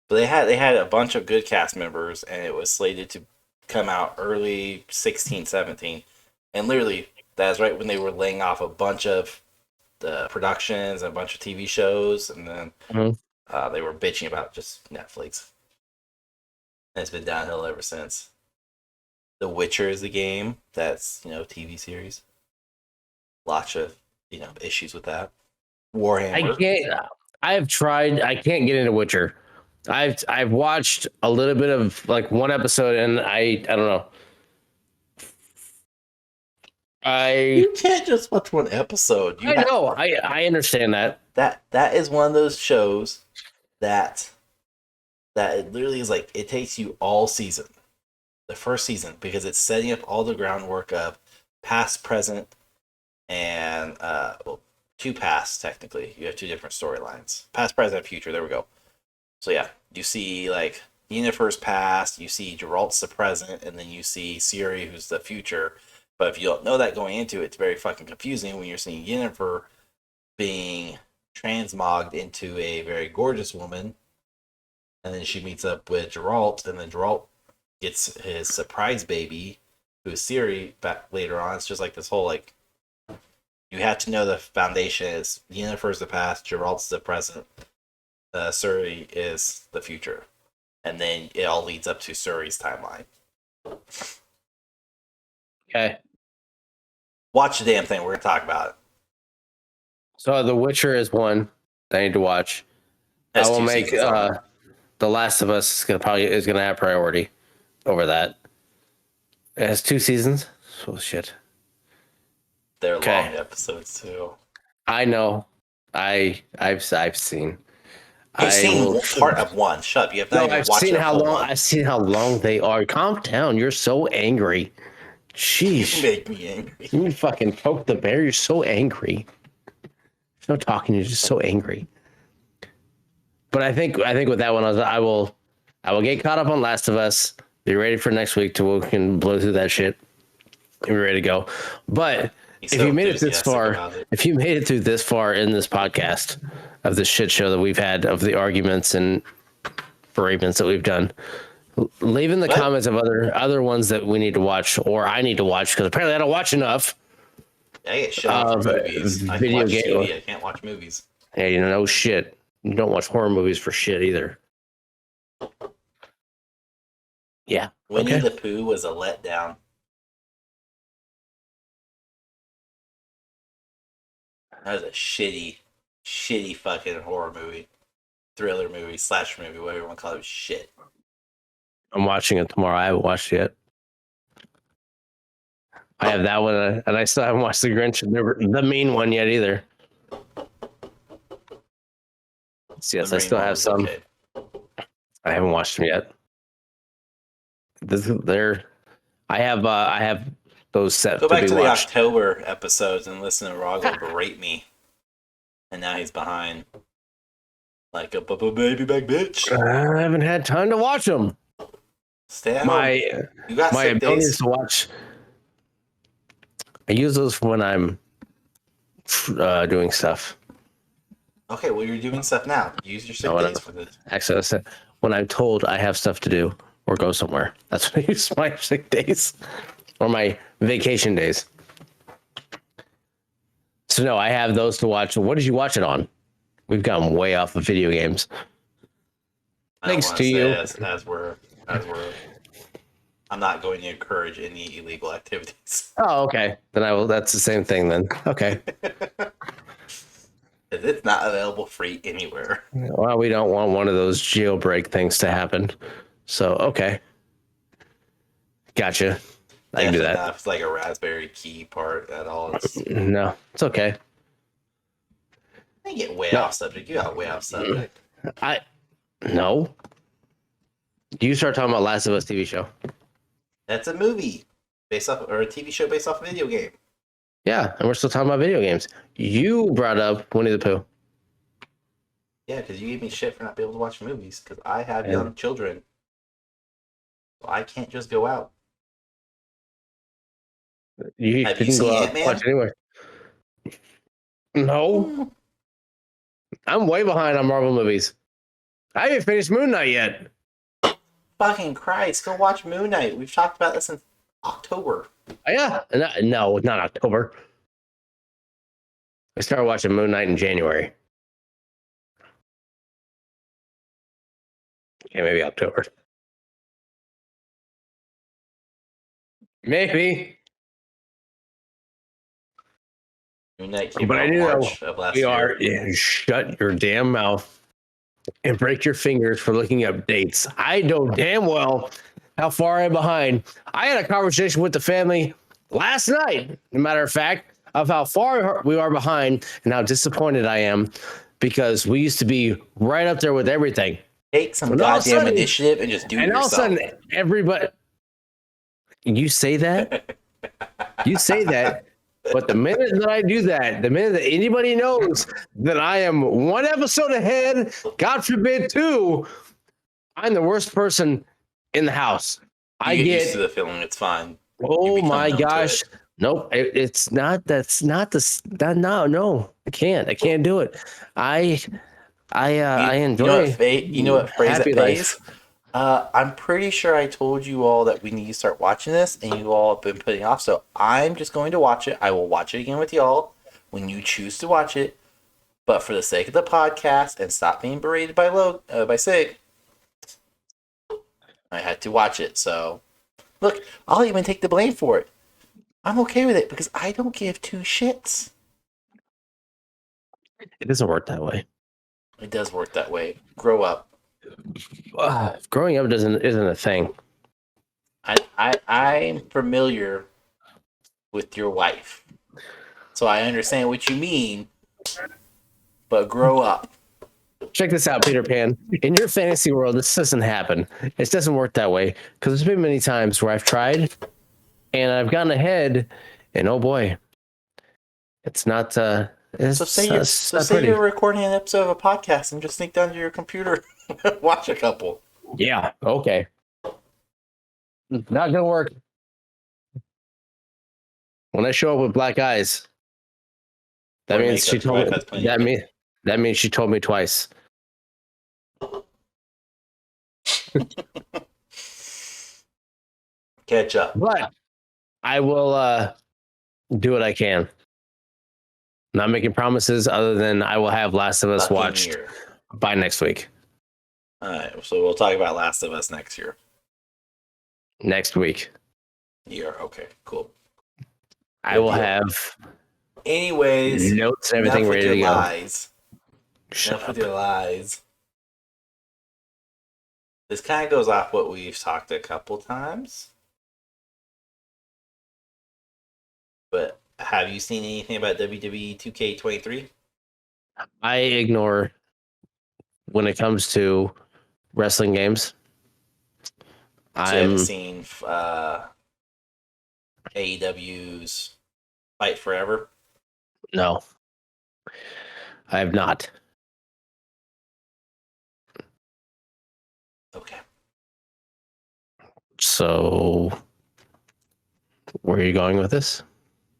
But they had a bunch of good cast members, and it was slated to come out early 16, 17. And literally, that's right when they were laying off a bunch of the productions and a bunch of TV shows, and then they were bitching about just Netflix. And it's been downhill ever since. The Witcher is a game that's, TV series. Lots of, issues with that. Warhammer. I have tried. I can't get into Witcher. I've watched a little bit of like one episode, and I don't know. You can't just watch one episode. I know. I understand that. That is one of those shows that it literally is like it takes you all season, the first season, because it's setting up all the groundwork of past, present, and well, two pasts technically. You have two different storylines: past, present, and future. There we go. So yeah, you see like Yennefer's past, you see Geralt's the present, and then you see Ciri, who's the future. But if you don't know that going into it, it's very fucking confusing when you're seeing Yennefer being transmogged into a very gorgeous woman, and then she meets up with Geralt, and then Geralt gets his surprise baby, who's Ciri, back later on. It's just like this whole like you have to know the foundation is Yennefer's the past, Geralt's the present, Ciri is the future, and then it all leads up to Ciri's timeline. Okay. Watch the damn thing. We're gonna talk about it. So The Witcher is one that I need to watch. I will make The Last of Us is gonna have priority over that. It has 2 seasons. Oh shit. They're long episodes too. I know. I've seen. You've seen part of one. Shut up. You have not even watched it. I've seen how long they are. Calm down. You're so angry. Jeez. You make me angry. You fucking poke the bear. You're so angry. There's no talking. You're just so angry. But I think with that one, I will get caught up on Last of Us. Be ready for next week we can blow through that shit. And be ready to go. But if you made it this far, through this far in this podcast of the shit show that we've had, of the arguments and bereavements that we've done, leave in the comments of other ones that we need to watch or I need to watch, because apparently I don't watch enough. I get shit off for movies. I can watch TV. I can't watch movies. Yeah, you know, shit. You don't watch horror movies for shit either. Yeah. Winnie the Pooh was a letdown. That was a shitty fucking horror movie. Thriller movie, slasher movie, whatever you want to call it. Shit. I'm watching it tomorrow. I haven't watched it yet. I have that one, and I still haven't watched The Grinch, the Mean one yet either. So yes, I still have some. Okay. I haven't watched them yet. I have those set. Go back to the October episodes and listen to Rago berate me. And now he's behind. Like a baby back bitch. I haven't had time to watch them. Stay at home. You got my abilities to watch. I use those for when I'm doing stuff. Okay, well, you're doing stuff now. Use your sick days for this. Actually, I said when I'm told I have stuff to do or go somewhere. That's when I use my sick days or my vacation days. So no, I have those to watch. What did you watch it on? We've gotten way off of video games. Thanks to you. As we're, I'm not going to encourage any illegal activities. Oh, okay. Then I will. That's the same thing then. Okay. It's not available free anywhere. Well, we don't want one of those jailbreak things to happen. So, okay. Gotcha. I can do that. Not if it's like a Raspberry key part at all. No, it's okay. I get way off subject. You got way off subject. No. You start talking about Last of Us TV show. That's a movie based off, or a TV show based off a video game. Yeah, and we're still talking about video games. You brought up Winnie the Pooh. Yeah, because you gave me shit for not being able to watch movies, because I have young children. So I can't just go out. You couldn't go out and watch anywhere. No. I'm way behind on Marvel movies. I haven't finished Moon Knight yet. Fucking Christ, go watch Moon Knight. We've talked about this since October. Yeah. No, not October. I started watching Moon Knight in January. Okay, maybe October. Maybe. Moon Knight came but out I knew March of last year. Yeah, shut your damn mouth and break your fingers for looking up dates. I know damn well how far I'm behind. I had a conversation with the family last night, as a matter of fact, of how far we are behind and how disappointed I am, because we used to be right up there with everything. Take some goddamn initiative and just do it yourself. And all of a sudden, everybody... You say that? You say that, but the minute that I do that, the minute that anybody knows that I am one episode ahead, God forbid two, I'm the worst person in the house. You get used to the feeling. It's fine. Oh my gosh. Nope. It's not. That's not the. No. I can't do it. I enjoy. You know what phrase happy it pays? life. I'm pretty sure I told you all that we need to start watching this, and you all have been putting off. So I'm just going to watch it. I will watch it again with y'all when you choose to watch it. But for the sake of the podcast and stop being berated by Sig, I had to watch it. So look, I'll even take the blame for it. I'm okay with it because I don't give two shits. It doesn't work that way. It does work that way. Grow up. Growing up isn't a thing. I'm familiar with your wife, so I understand what you mean. But grow up. Check this out, Peter Pan. In your fantasy world, this doesn't happen. It doesn't work that way because there's been many times where I've tried and I've gotten ahead, and oh boy, it's not. It's, say you're recording an episode of a podcast and just sneak down to your computer and watch a couple. Yeah. Okay. Not gonna work. When I show up with black eyes, that means she told me. That means she told me twice. Catch up. But I will do what I can. Not making promises other than I will have Last of Us watched by next week. All right, so we'll talk about Last of Us next year. Next week. Okay, cool. I will have anyways notes and everything ready to go. Enough with your lies. This kind of goes off what we've talked a couple times. But have you seen anything about WWE 2K23? I ignore when it comes to wrestling games. I haven't seen AEW's Fight Forever? No. I have not. Okay. So, where are you going with this?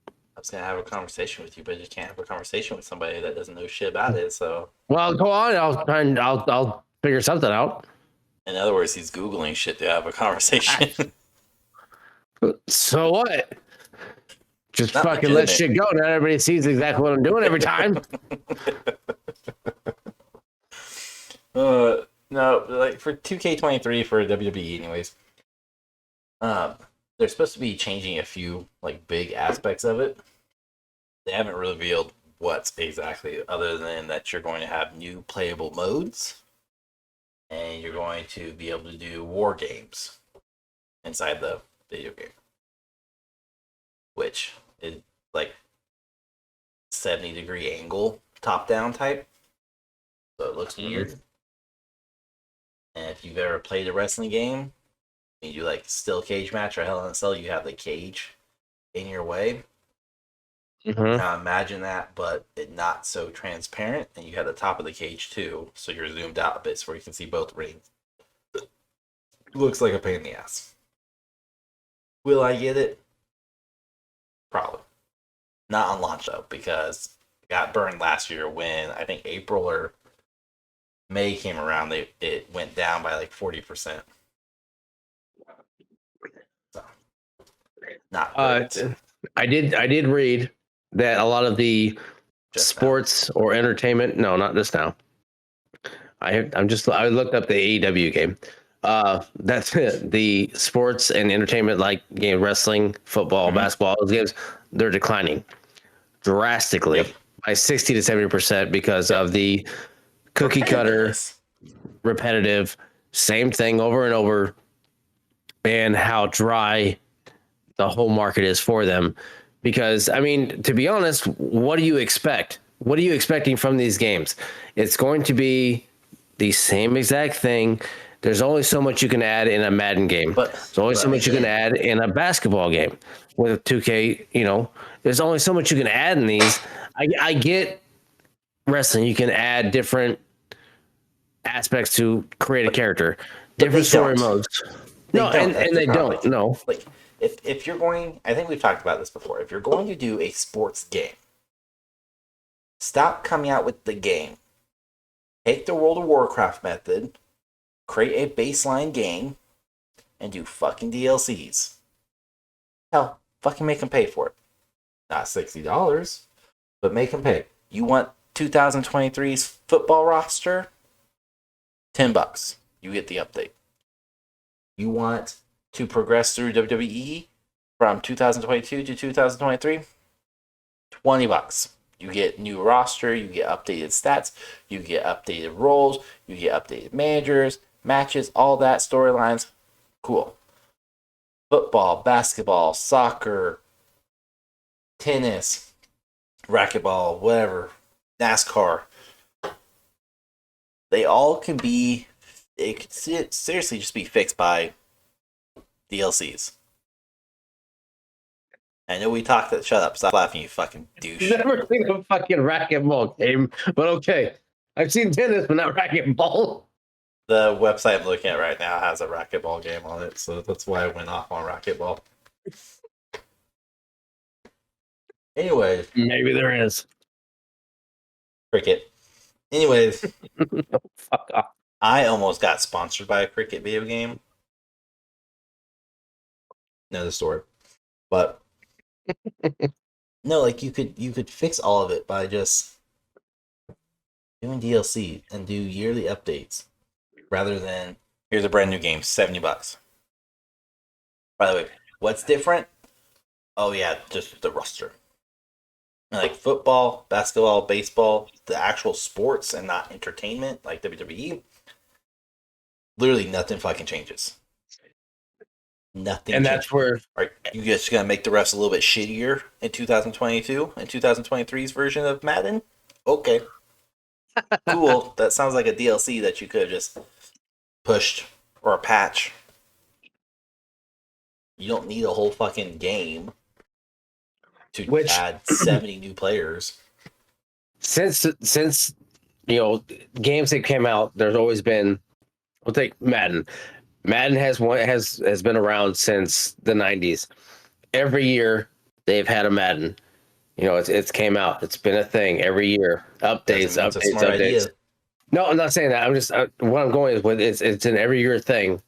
I was gonna have a conversation with you, but you can't have a conversation with somebody that doesn't know shit about it. So, well, go on. I'll figure something out. In other words, he's googling shit to have a conversation. So what? Just not fucking let shit go. Not everybody sees exactly what I'm doing every time. No, like for 2K23 for WWE, anyways. They're supposed to be changing a few like big aspects of it. They haven't revealed what's exactly, other than that you're going to have new playable modes, and you're going to be able to do war games inside the video game, which is like 70-degree angle top down type, so it looks weird. And if you've ever played a wrestling game, you do like steel cage match or Hell in a Cell, you have the cage in your way. Mm-hmm. Now imagine that, but it not so transparent, and you have the top of the cage too, so you're zoomed out a bit so you can see both rings. Looks like a pain in the ass. Will I get it? Probably. Not on launch though, because it got burned last year when I think April or May came around. It went down by like 40%. So, not great. I did read that a lot of the just sports now. Or entertainment. No, not just now. I looked up the AEW game. That's it. The sports and entertainment like game, wrestling, football, basketball, those games, they're declining drastically by 60 to 70% because of the cookie cutter, repetitive, same thing over and over, and how dry the whole market is for them. Because, I mean, to be honest, what do you expect? What are you expecting from these games? It's going to be the same exact thing There's only so much you can add in a Madden game. There's only so much you can add in a basketball game with 2K. There's only so much you can add in these. I get wrestling. You can add different aspects to create a character, different story modes. They don't. No. Like if you're going, I think we've talked about this before. If you're going to do a sports game, stop coming out with the game. Take the World of Warcraft method, create a baseline game, and do fucking DLCs. Hell, fucking make them pay for it. Not $60, but make them pay. You want 2023's football roster? $10. You get the update. You want to progress through WWE from 2022 to 2023? $20. You get new roster, you get updated stats, you get updated roles, you get updated managers, matches, all that, storylines. Cool. Football, basketball, soccer, tennis, racquetball, whatever, NASCAR. They all can be, it could seriously just be fixed by DLCs. I know we talked that. Shut up. Stop laughing, you fucking douche. Never seen a fucking racquetball game, but okay. I've seen tennis, but not racquetball. The website I'm looking at right now has a racquetball game on it, so that's why I went off on racquetball. Anyways. Maybe there is. Cricket. Anyways. Fuck off. I almost got sponsored by a cricket video game. Another story. But no, like you could fix all of it by just doing DLC and do yearly updates rather than here's a brand new game, $70. By the way, what's different? Oh yeah, just the roster. Like football, basketball, baseball, the actual sports and not entertainment like WWE. Literally nothing fucking changes. Nothing. And that's where you just gonna make the refs a little bit shittier in 2022 and 2023's version of Madden? Okay. Cool. That sounds like a DLC that you could have just pushed or a patch. You don't need a whole fucking game to add 70 new players. Since games that came out, there's always been. We'll take Madden. Madden has been around since the 90s. Every year they've had a Madden. It's came out. It's been a thing every year. Updates. Idea. No, I'm not saying that. I'm just what I'm going with. It's an every year thing,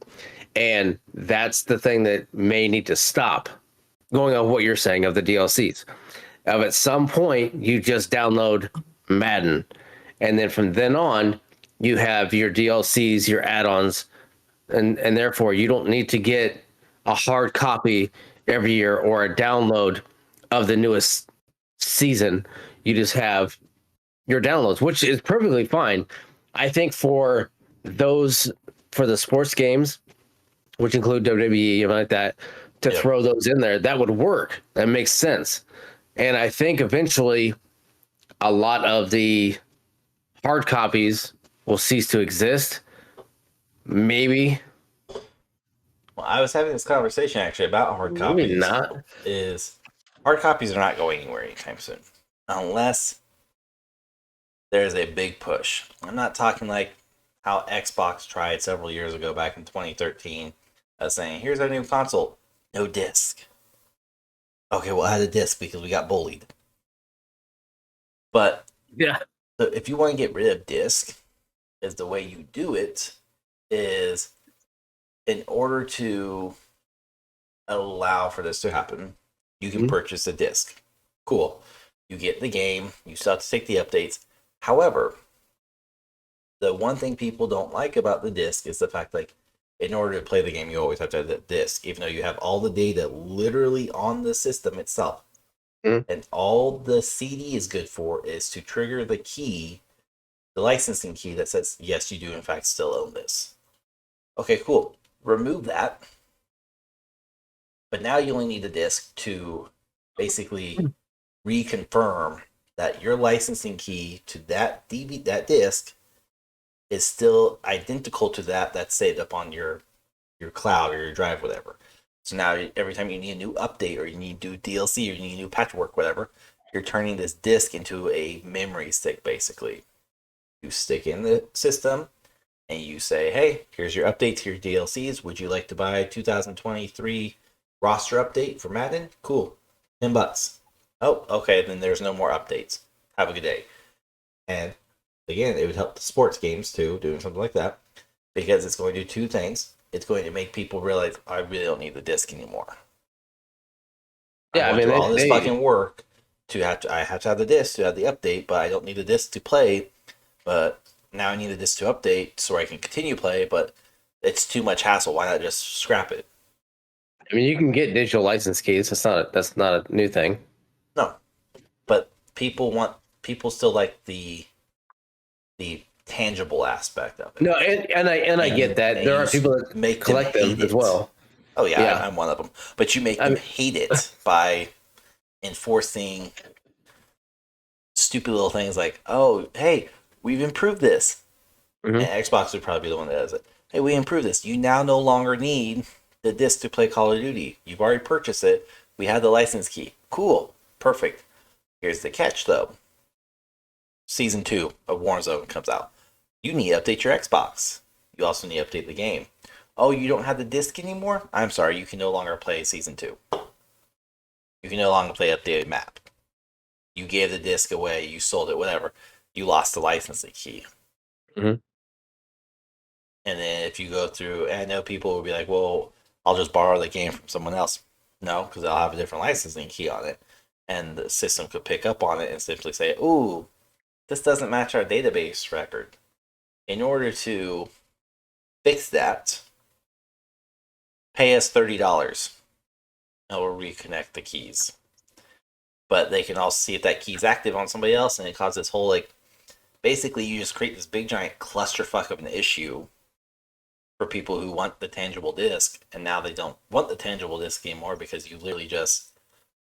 and that's the thing that may need to stop. Going on what you're saying of the DLCs, at some point you just download Madden, and then from then on you have your DLCs, your add-ons. And therefore, you don't need to get a hard copy every year or a download of the newest season. You just have your downloads, which is perfectly fine. I think for the sports games, which include WWE and like that, to throw those in there, that would work. That makes sense. And I think eventually a lot of the hard copies will cease to exist. Maybe. Well, I was having this conversation actually about hard copies. Maybe not. Hard copies are not going anywhere anytime soon, unless there's a big push. I'm not talking like how Xbox tried several years ago, back in 2013, saying, "Here's our new console, no disc." Okay, we'll add a disc because we got bullied. But yeah, so if you want to get rid of disc, is the way you do it is in order to allow for this to happen, you can purchase a disc. Cool. You get the game, you still have to take the updates. However, the one thing people don't like about the disc is the fact, like, in order to play the game, you always have to have the disc, even though you have all the data literally on the system itself. And all the CD is good for is to trigger the key, the licensing key that says, yes, you do in fact still own this. Okay, cool. Remove that. But now you only need the disc to basically reconfirm that your licensing key to that disc is still identical to that that's saved up on your cloud or your drive, whatever. So now every time you need a new update or you need to do DLC or you need new patchwork, whatever, you're turning this disk into a memory stick, basically. You stick in the system and you say, hey, here's your updates, here's DLCs. Would you like to buy 2023 roster update for Madden? Cool. $10. Oh, okay, then there's no more updates. Have a good day. And again, it would help the sports games too, doing something like that, because it's going to do two things. It's going to make people realize I really don't need the disc anymore. I Yeah, I went mean through all this they fucking work I have to have the disc to have the update, but I don't need the disc to play. But now I need the disc to update so I can continue play, but it's too much hassle. Why not just scrap it? I mean you can get digital license keys. That's not a new thing. No. But people still like the tangible aspect of it. No, and I get that. And There you are people that make them collect them hate as it. well. Oh yeah, Yeah. I'm one of them. But you make I them mean, hate it by enforcing stupid little things like, oh, hey, we've improved this. mhm. And Xbox would probably be the one that does it. Hey, we improved this. You now no longer need the disc to play Call of Duty. You've already purchased it. We have the license key. Cool. Perfect. Here's the catch, though. Season 2 of Warzone comes out. You need to update your Xbox. You also need to update the game. Oh, you don't have the disc anymore? I'm sorry, you can no longer play Season 2. You can no longer play updated map. You gave the disc away, you sold it, whatever. You lost the licensing key. Mhm. And then if you go through, and I know people will be like, well, I'll just borrow the game from someone else. No, because they'll have a different licensing key on it. And the system could pick up on it and simply say, ooh, this doesn't match our database record. In order to fix that, pay us $30 and we'll reconnect the keys. But they can also see if that key's active on somebody else, and it causes this whole, like, basically you just create this big giant clusterfuck of an issue for people who want the tangible disc, and now they don't want the tangible disc anymore because you literally just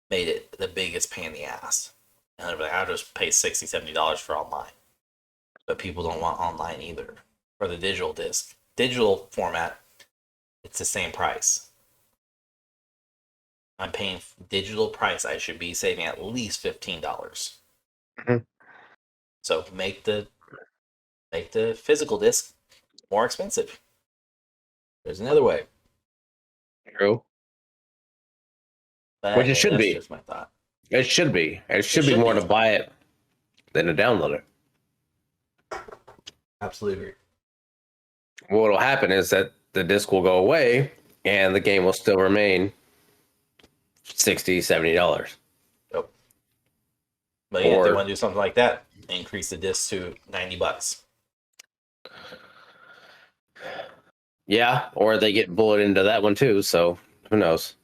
made it the biggest pain in the ass. And they're like, I'll just pay $60, $70 for online. But people don't want online either. Or the digital disc. Digital format, it's the same price. I'm paying digital price. I should be saving at least $15. Mhm. So make the physical disc more expensive. There's another way. True. But Which it hey, should that's be. just my thought. It should be. It It should be should more be. to buy it than to download it. Absolutely agree. What will happen is that the disc will go away and the game will still remain $60, $70. Yep. But yeah, if they Or want to do something like that, increase the disc to $90. yeah, or they get bullet into that one too, so who knows?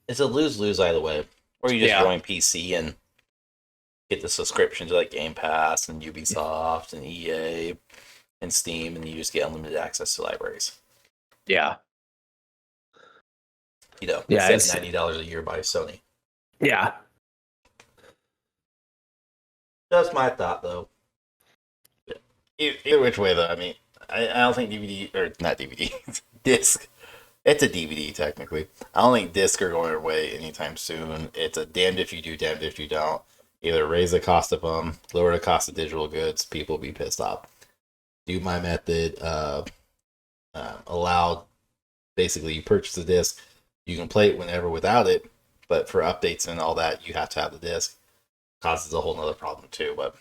It's a lose-lose either way. Or you just Yeah. join PC and get the subscriptions like Game Pass and Ubisoft and EA and Steam, and you just get unlimited access to libraries. Yeah. You know, Yeah, instead of it's $90 a year by Sony. yeah. That's my thought, though. Either which way, though, I mean, I don't think DVD, or not DVD, disc. It's a DVD, technically. I don't think disc are going away anytime soon. It's a damned if you do, damned if you don't. Either raise the cost of them, lower the cost of digital goods, people will be pissed off. Do my method, allow, basically, you purchase a disc, you can play it whenever without it, but for updates and all that, you have to have the disc. Causes a whole nother problem, too, but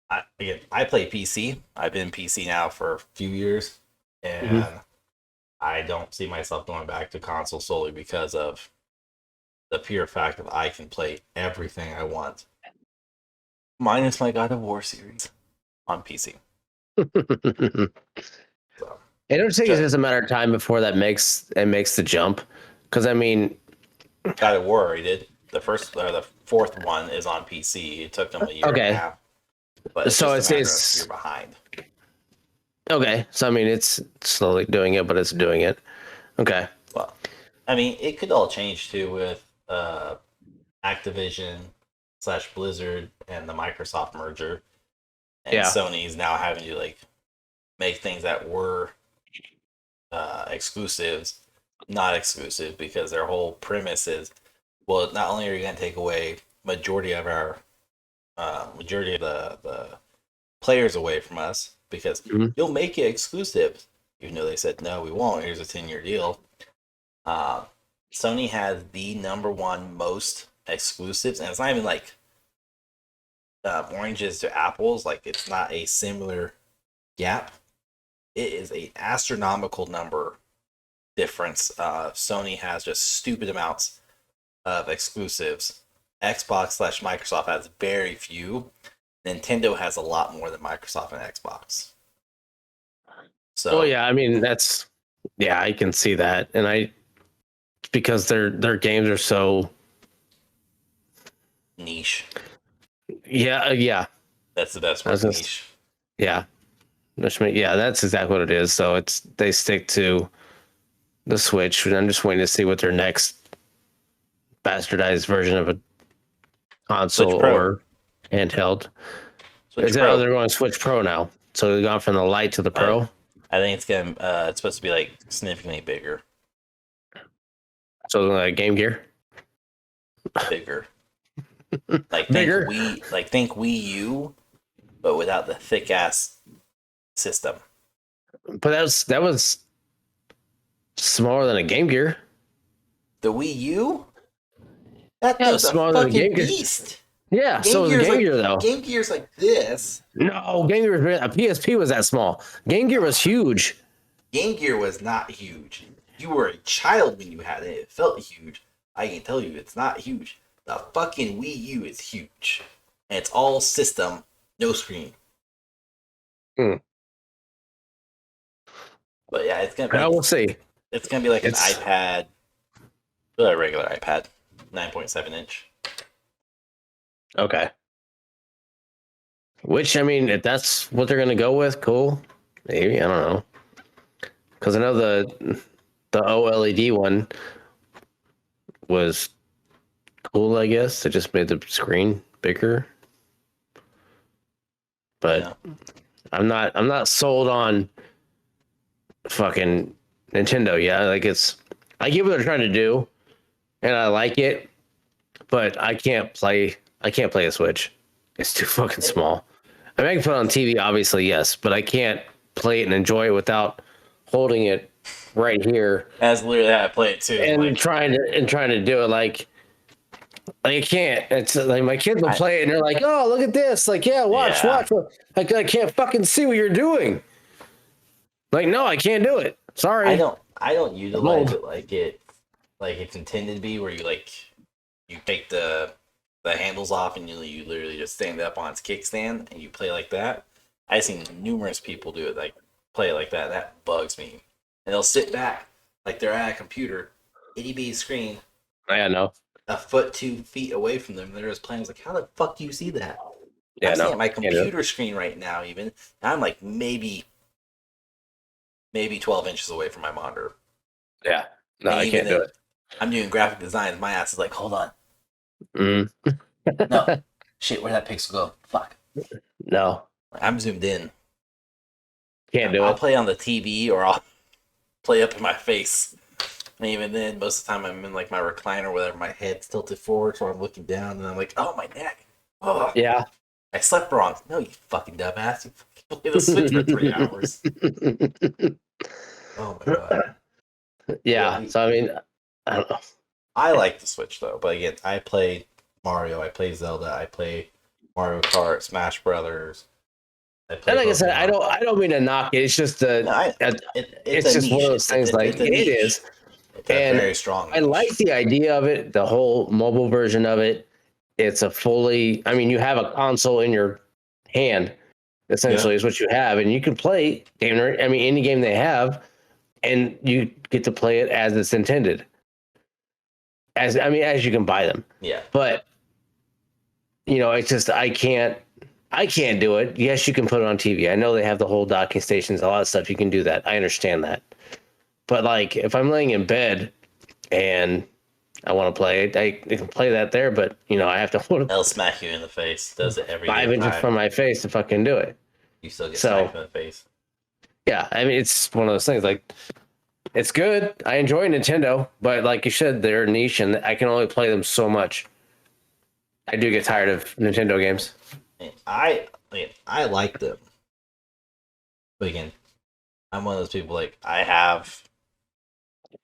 I play PC. I've been PC now for a few years, and I don't see myself going back to console solely because of the pure fact that I can play everything I want, minus my God of War series on PC. So, I don't think it's just just a matter of time before that makes the jump. Because I mean, God of War already did. The first or the fourth one is on PC. It took them a year and a okay, half, but it's so just a matter of it's you're behind. okay. So I mean, it's slowly doing it, but it's doing it. Okay. Well, I mean, it could all change too with Activision / Blizzard and the Microsoft merger. and Sony's now having to like make things that were exclusives not exclusive, because their whole premise is, well, not only are you going to take away majority of the players away from us, because you'll make it exclusive, even though they said no, we won't. Here's a 10-year deal. Sony has the number one most exclusives, and it's not even like oranges to apples. Like, it's not a similar gap. It is an astronomical number difference. Sony has just stupid amounts of exclusives. Xbox/Microsoft has very few. Nintendo has a lot more than Microsoft and Xbox. So, I mean, I can see that, and because their games are so niche. Yeah. That's the best word, niche. Yeah. That's exactly what it is. So they stick to the Switch, and I'm just waiting to see what their next bastardized version of a console or handheld. Is that they're going to Switch Pro now? So they've gone from the Lite to the Pro. I think it's supposed to be like significantly bigger. So like Game Gear, bigger. Like bigger. Think Wii U, but without the thick ass system. But that was smaller than a Game Gear. The Wii U? That was smaller than a Game Beast. Yeah, so was Game Gear though. Game Gear's like this. No, Game Gear, a PSP was that small. Game Gear was huge. Game Gear was not huge. You were a child when you had it. It felt huge. I can tell you, it's not huge. The fucking Wii U is huge, and it's all system, no screen. But yeah, it's gonna be. We'll see. It's gonna be like an iPad, a regular iPad, 9.7-inch. Okay. Which, I mean, if that's what they're gonna go with, cool. Maybe, I don't know. Because I know the OLED one was cool, I guess. They just made the screen bigger. But I'm not sold on fucking Nintendo. Yeah, like I get what they're trying to do, and I like it, but I can't play a Switch. It's too fucking small. I mean, I can put it on TV, obviously, yes, but I can't play it and enjoy it without holding it right here. That's literally how I play it too. And trying to do it like I can't. It's like my kids will play it and they're like, "Oh, look at this!" Like, yeah, watch. Like, I can't fucking see what you're doing. Like, no, I can't do it. Sorry. I don't utilize it like it's intended to be, where you take the handles off and you literally just stand up on its kickstand and you play like that. I've seen numerous people do it, like play like that. That bugs me. And they'll sit back like they're at a computer, itty bitty screen. I know. A foot, 2 feet away from them, they're just playing. I was like, how the fuck do you see that? Yeah, I'm seeing my computer screen right now. Even I'm like maybe 12 inches away from my monitor. Yeah, no, I can't do it. I'm doing graphic design. My ass is like, hold on. No, shit, where'd that pixel go? Fuck. No, I'm zoomed in. Can't do it. I'll play on the TV or I'll play up in my face. And even then, most of the time I'm in like my recliner, whatever. My head's tilted forward, so I'm looking down, and I'm like, "Oh, my neck! Oh, yeah, I slept wrong." No, you fucking dumbass! You fucking played the Switch for 3 hours. Oh my god. Yeah. So I mean, I don't know. I like the Switch though, but again, I play Mario, I play Zelda, I play Mario Kart, Smash Brothers. And like I said, I don't mean to knock it. It's just it's just one of those things. It is. It's a very strong niche. I like the idea of it, the whole mobile version of it. It's you have a console in your hand, essentially, is what you have, and you can play any game they have, and you get to play it as it's intended. As you can buy them. Yeah. But it's just I can't do it. Yes, you can put it on TV. I know they have the whole docking stations, a lot of stuff. You can do that. I understand that. But like, if I'm laying in bed and I want to play it, I can play that there. But I have to hold it. They'll smack you in the face. Does it every 5 inches from my face to fucking do it. You still get So smacked in the face. yeah, I mean, it's one of those things. Like, it's good. I enjoy Nintendo, but like you said, they're niche, and I can only play them so much. I do get tired of Nintendo games. I like them, but again, I'm one of those people like I have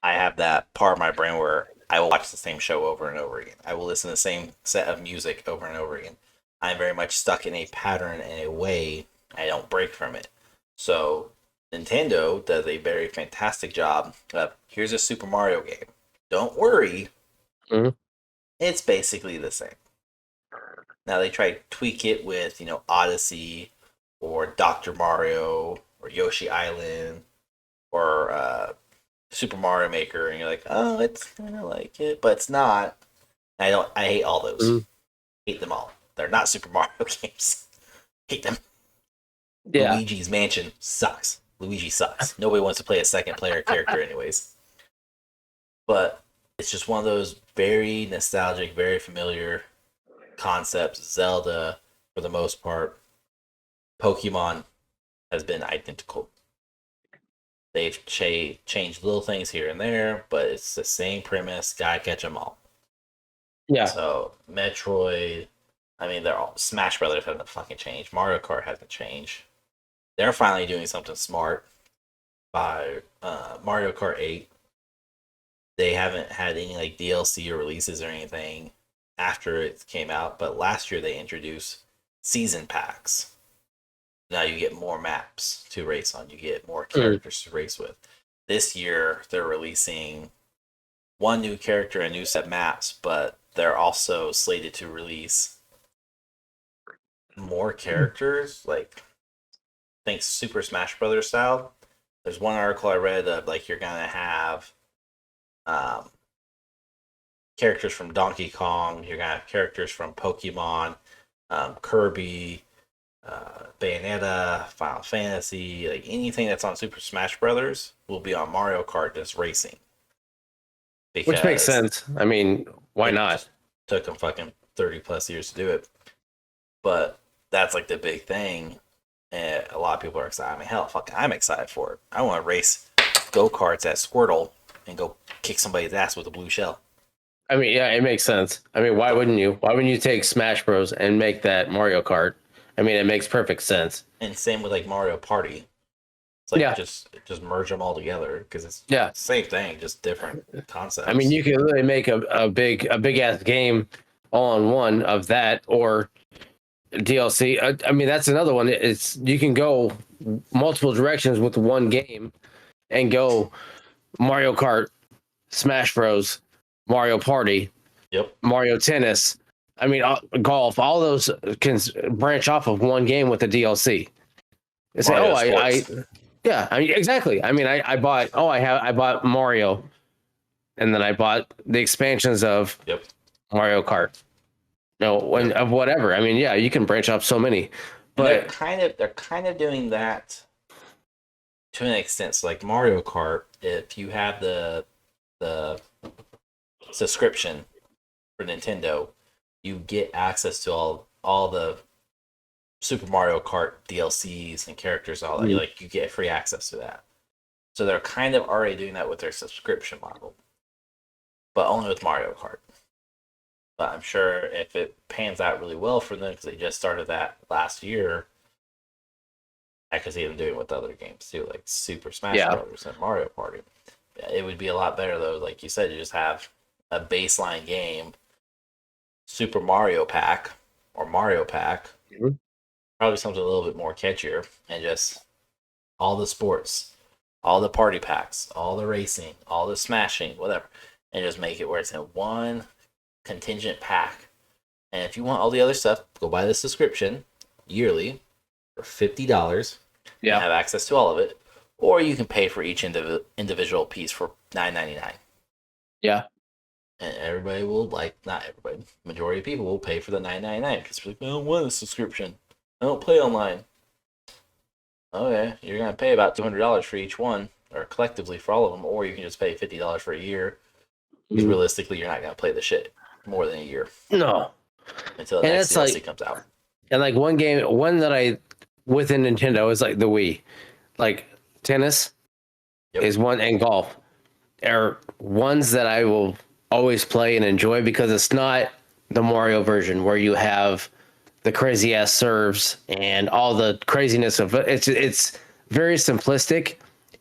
that part of my brain where I will watch the same show over and over again. I will listen to the same set of music over and over again. I'm very much stuck in a pattern in a way. I don't break from it. So Nintendo does a very fantastic job of here's a Super Mario game. Don't worry, Mhm. it's basically the same. Now they try to tweak it with, Odyssey or Dr. Mario or Yoshi Island or Super Mario Maker, and you're like, oh, it's kind of like it, but it's not. I hate all those. Mhm. Hate them all. They're not Super Mario games. Hate them. Yeah, Luigi's Mansion sucks. Luigi sucks. Nobody wants to play a second player character, anyways. But it's just one of those very nostalgic, very familiar concepts. Zelda, for the most part, Pokemon has been identical. They've changed little things here and there, but it's the same premise. Gotta catch them all. yeah, So Metroid, I mean, they're all Smash Brothers hasn't fucking changed. Mario Kart hasn't changed. They're finally doing something smart by Mario Kart 8. They haven't had any like DLC or releases or anything after it came out, but last year they introduced season packs. Now you get more maps to race on. You get more characters to race with. This year they're releasing one new character and new set maps, but they're also slated to release more characters, like I think Super Smash Brothers style. There's one article I read of like you're gonna have um, characters from Donkey Kong, you're gonna have characters from Pokemon, Kirby, Bayonetta, Final Fantasy, like anything that's on Super Smash Brothers will be on Mario Kart just racing. which makes Because sense. I mean, why it not? just took them fucking 30 plus years to do it. But that's like the big thing. And a lot of people are excited. I mean, hell, fuck, I'm excited for it. I want to race go karts at Squirtle and go kick somebody's ass with a blue shell. I mean, yeah, it makes sense. I mean, why wouldn't you? Why wouldn't you take Smash Bros and make that Mario Kart? I mean, it makes perfect sense. And same with like Mario Party. It's like Yeah, just merge them all together because it's yeah. same thing, just different concepts. I mean, you could really make a big ass game all in one of that or DLC. I mean, that's another one. It's you can go multiple directions with one game and go Mario Kart, Smash Bros, Mario Party, Yep. Mario Tennis. I mean, golf. All those can branch off of one game with the DLC. They say, Mario oh, Sports. yeah. I mean, exactly. I mean, I bought. Oh, I bought Mario, and then I bought the expansions of Yep. Mario Kart. No, when Yep. of whatever. I mean, yeah, you can branch off so many, And but they're kind of doing that to an extent. So like Mario Kart, if you have the subscription for Nintendo, you get access to all the Super Mario Kart DLCs and characters, all that. Like you get free access to that. So they're kind of already doing that with their subscription model, but only with Mario Kart. But I'm sure if it pans out really well for them, because they just started that last year, I could see them doing it with other games too, like Super Smash Brothers and Mario Party. Yeah, it would be a lot better though. Like you said, you just have a baseline game, Super Mario Pack or Mario Pack, probably something a little bit more catchier, and just all the sports, all the party packs, all the racing, all the smashing, whatever, and just make it where it's in one contingent pack. And if you want all the other stuff, go buy the subscription yearly for $50. yeah, And have access to all of it, or you can pay for each individual piece for $9.99. yeah. And everybody will not everybody, majority of people will pay for the $9.99 because they're like, I don't want a subscription. I don't play online. Okay, you're gonna pay about $200 for each one, or collectively for all of them, or you can just pay $50 for a year. Because realistically, you're not gonna play the shit more than a year. No, Until the next DLC comes out. And like one that I within Nintendo is like the Wii. Like tennis is one, and golf are ones that I will always play and enjoy because it's not the Mario version where you have the crazy ass serves and all the craziness of it. It's very simplistic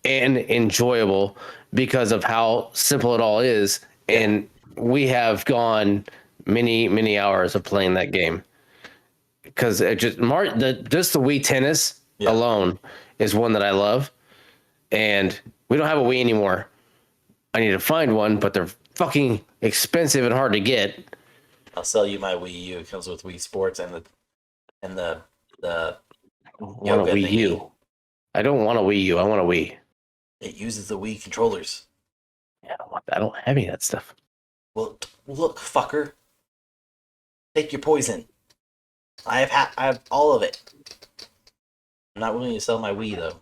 and enjoyable because of how simple it all is. Yeah. And we have gone many hours of playing that game because it just the Wii Tennis alone is one that I love, and we don't have a Wii anymore. I need to find one, but they're fucking expensive and hard to get. I'll sell you my Wii U. It comes with Wii Sports and the want a Wii U. I don't want a Wii U. I want a Wii. It uses the Wii controllers. Yeah, I don't have any of that stuff. Well, look, fucker. Take your poison. I have all of it. I'm not willing to sell my Wii though.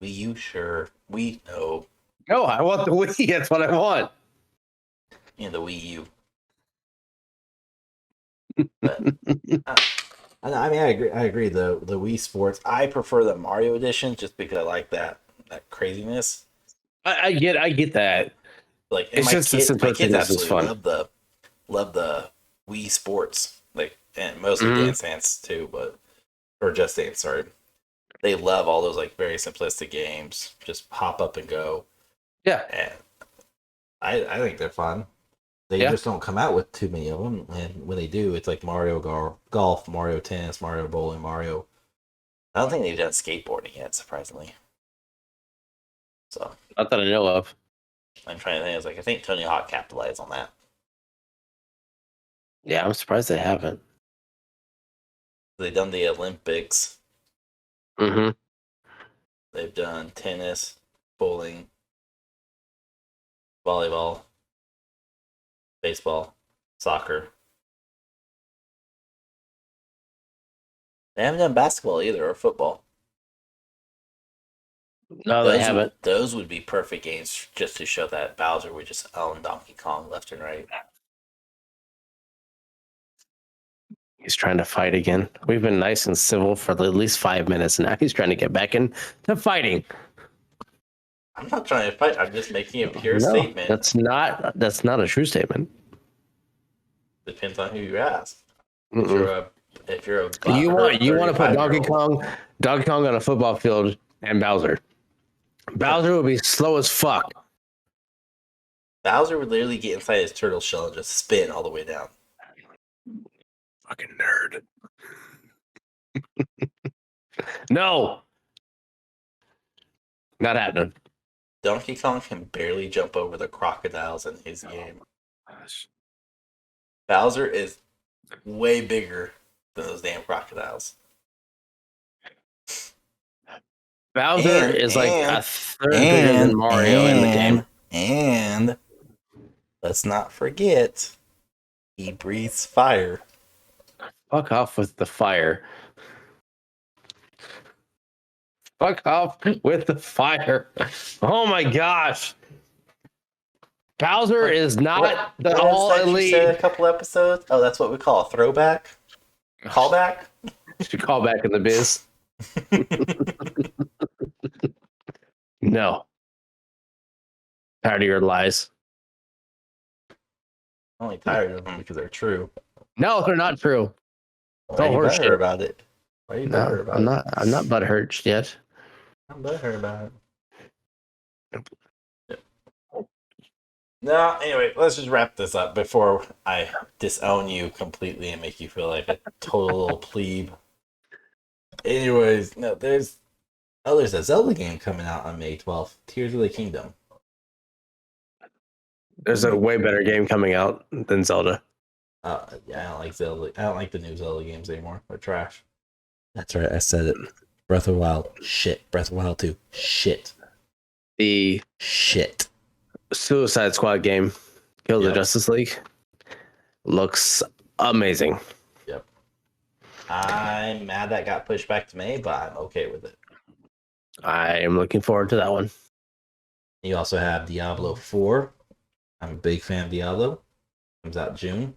Wii U, sure. Wii, no. No, I want the Wii. That's what I want. Yeah, the Wii U. But, I mean, I agree. The Wii Sports, I prefer the Mario Edition just because I like that craziness. I get that. Like, it's just the simplicity is fun. Love the Wii Sports, like, and mostly Dance Dance too, or Just Dance. Sorry, they love all those like very simplistic games. Just hop up and go. Yeah, and I think they're fun. They just don't come out with too many of them, and when they do, it's like Mario Golf, Mario Tennis, Mario Bowling, Mario. I don't think they've done skateboarding yet, surprisingly. So not that I know of. I'm trying to think. It's like I think Tony Hawk capitalized on that. Yeah, I'm surprised they haven't. They've done the Olympics. Mm-hmm. They've done tennis, bowling, volleyball, baseball, soccer. They haven't done basketball either or football. No, they haven't. Those would be perfect games just to show that Bowser would just own Donkey Kong left and right. He's trying to fight again. We've been nice and civil for at least 5 minutes, and now he's trying to get back into fighting. I'm not trying to fight. I'm just making a pure statement. That's not a true statement. Depends on who you ask. Mm-mm. If you're a you want to put Donkey Kong on a football field and Bowser. Bowser would be slow as fuck. Bowser would literally get inside his turtle shell and just spin all the way down. Fucking nerd. No. Not happening. Donkey Kong can barely jump over the crocodiles in his game. Gosh. Bowser is way bigger than those damn crocodiles. Bowser is like a third bigger than Mario in the game. And let's not forget, he breathes fire. Fuck off with the fire. Fuck off with the fire. Oh my gosh. Bowser is not the all elite. You said a couple episodes. Oh, that's what we call a throwback? Callback? Should call back in the biz. No. Tired of your lies. I'm only tired of them because they're true. No, they're not true. Why are you butthurt about it? Why are you butthurt about it? I'm not butthurt yet. I'm butthurt about it. No, anyway, let's just wrap this up before I disown you completely and make you feel like a total little plebe. Anyways, no, there's a Zelda game coming out on May 12th, Tears of the Kingdom. There's a way better game coming out than Zelda. Yeah, I don't like Zelda. I don't like the new Zelda games anymore. They're trash. That's right, I said it. Breath of the Wild, shit. Breath of the Wild 2, shit. The shit. Suicide Squad game, Kill the Justice League, looks amazing. Yep. I'm mad that got pushed back to May, but I'm okay with it. I am looking forward to that one. You also have Diablo 4. I'm a big fan of Diablo. Comes out June.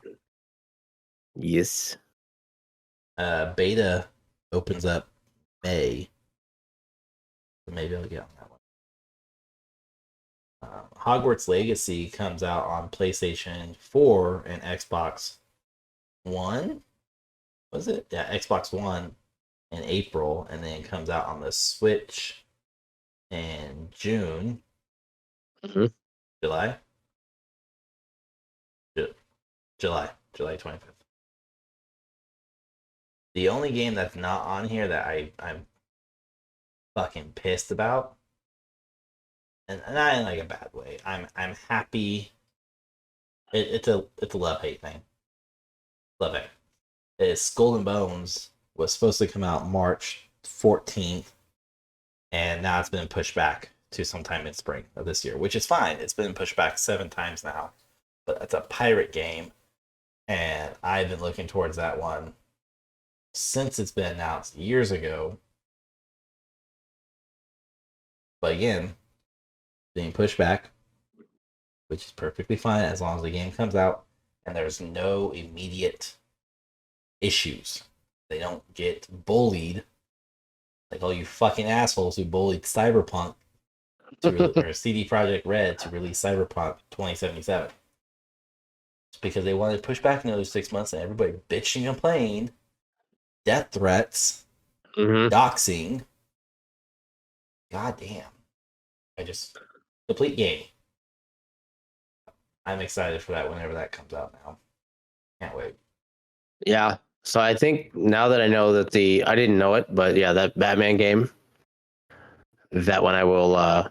Yes. Beta opens up May. So maybe I'll get on that one. Hogwarts Legacy comes out on PlayStation 4 and Xbox One. Was it? Yeah, Xbox One in April, and then it comes out on the Switch in June. Mm-hmm. July? July 25th. The only game that's not on here that I'm fucking pissed about, and not in like a bad way. I'm happy. It's a love hate thing. Love it. Is Skull and Bones was supposed to come out March 14th, and now it's been pushed back to sometime in spring of this year, which is fine. It's been pushed back 7 times now, but it's a pirate game, and I've been looking towards that one since it's been announced years ago. But again, being pushed back, which is perfectly fine as long as the game comes out and there's no immediate issues. They don't get bullied like all you fucking assholes who bullied Cyberpunk or CD Projekt Red to release Cyberpunk 2077. It's because they wanted to push back another 6 months and everybody bitching and complaining, death threats, doxing. God damn. Complete game. I'm excited for that whenever that comes out now. Can't wait. Yeah. So I think now that I know that I didn't know it, but yeah, that Batman game, that one I will, I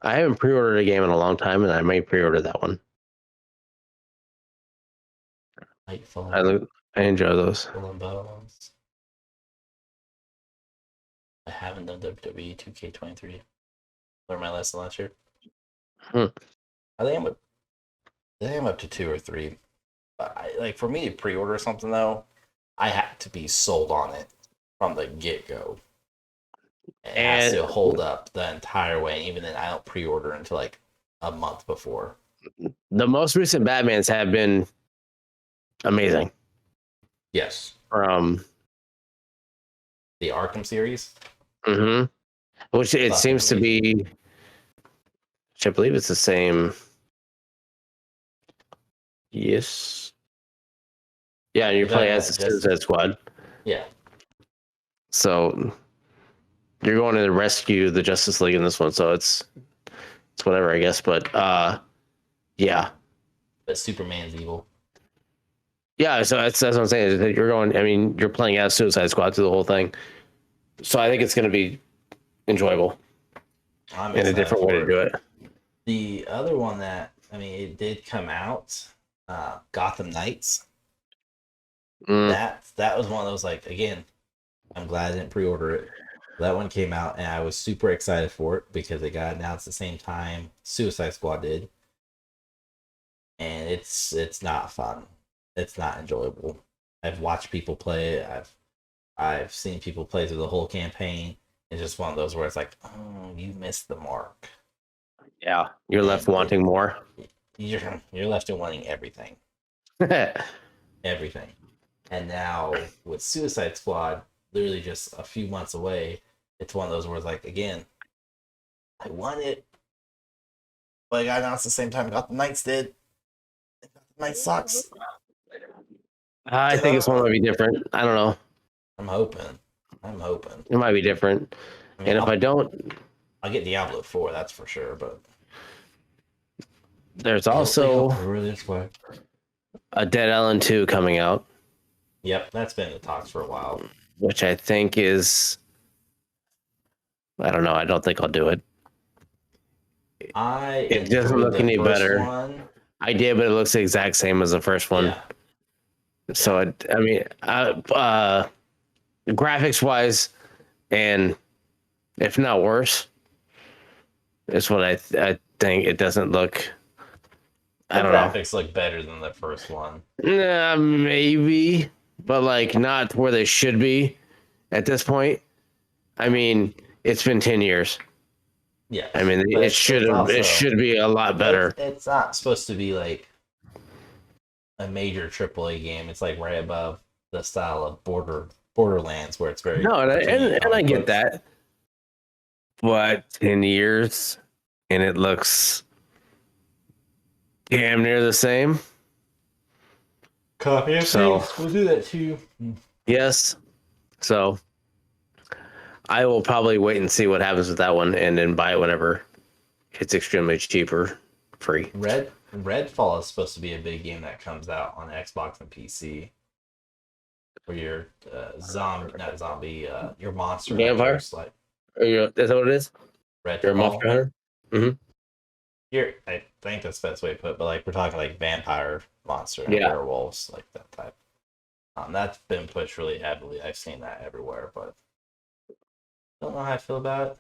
haven't pre-ordered a game in a long time, and I may pre-order that one. I enjoy those. Bones. I haven't done WWE 2K23. Learned my lesson last year. I think I'm up to 2 or 3. But for me to pre-order something though, I have to be sold on it from the get-go. It has to hold up the entire way. Even then, I don't pre-order until like a month before. The most recent Batmans have been amazing. Yes. From the Arkham series. Which it seems to be. Which I believe it's the same. Yes. Yeah, you're playing as the Suicide Squad. Yeah. So you're going to rescue the Justice League in this one, so it's whatever, I guess. But yeah. But Superman's evil. Yeah, so that's what I'm saying. You're going. I mean, you're playing as Suicide Squad through the whole thing. So I think it's going to be enjoyable. In a different way to do it. The other one that it did come out, Gotham Knights. That was one of those, again, I'm glad I didn't pre-order it. That one came out and I was super excited for it because it got announced the same time Suicide Squad did. And it's not fun. It's not enjoyable. I've watched people play it. I've seen people play through the whole campaign. It's just one of those where it's like, oh, you missed the mark. Yeah, you're left wanting more. You're left wanting everything. Everything. And now with Suicide Squad, literally just a few months away, it's one of those where it's like, again, I want it, but it got announced at the same time Gotham Knights did. Gotham Knights sucks. I think this one might be different. I don't know. I'm hoping. It might be different. And if I don't... I'll get Diablo 4, that's for sure, but... There's also a Dead Island 2 coming out. Yep, that's been in the talks for a while. Which I think is... I don't know. I don't think I'll do it. It doesn't look any better. I did, but it looks the exact same as the first one. Yeah. So, graphics-wise, and if not worse, is what I think. It doesn't look... I don't know. Graphics look better than the first one. Nah, maybe, but not where they should be at this point. I mean, it's been 10 years. Yeah. I mean, it should be a lot better. It's not supposed to be like a major AAA game. It's right above the style of Borderlands where it's very No, and I get books. that. But 10 years and it looks damn near the same. Copy and So paste. We'll do that too. yes. So I will probably wait and see what happens with that one and then buy it whenever it's extremely cheaper, free. Redfall is supposed to be a big game that comes out on Xbox and PC. Where you're your monster Vampire? hunters, like That's what it is? Redfall. You're a monster hunter? Mm-hmm. I think that's the best way to put it, but like we're talking like vampire monster and Yeah. werewolves, like that type. That's been pushed really heavily. I've seen that everywhere, but don't know how I feel about it.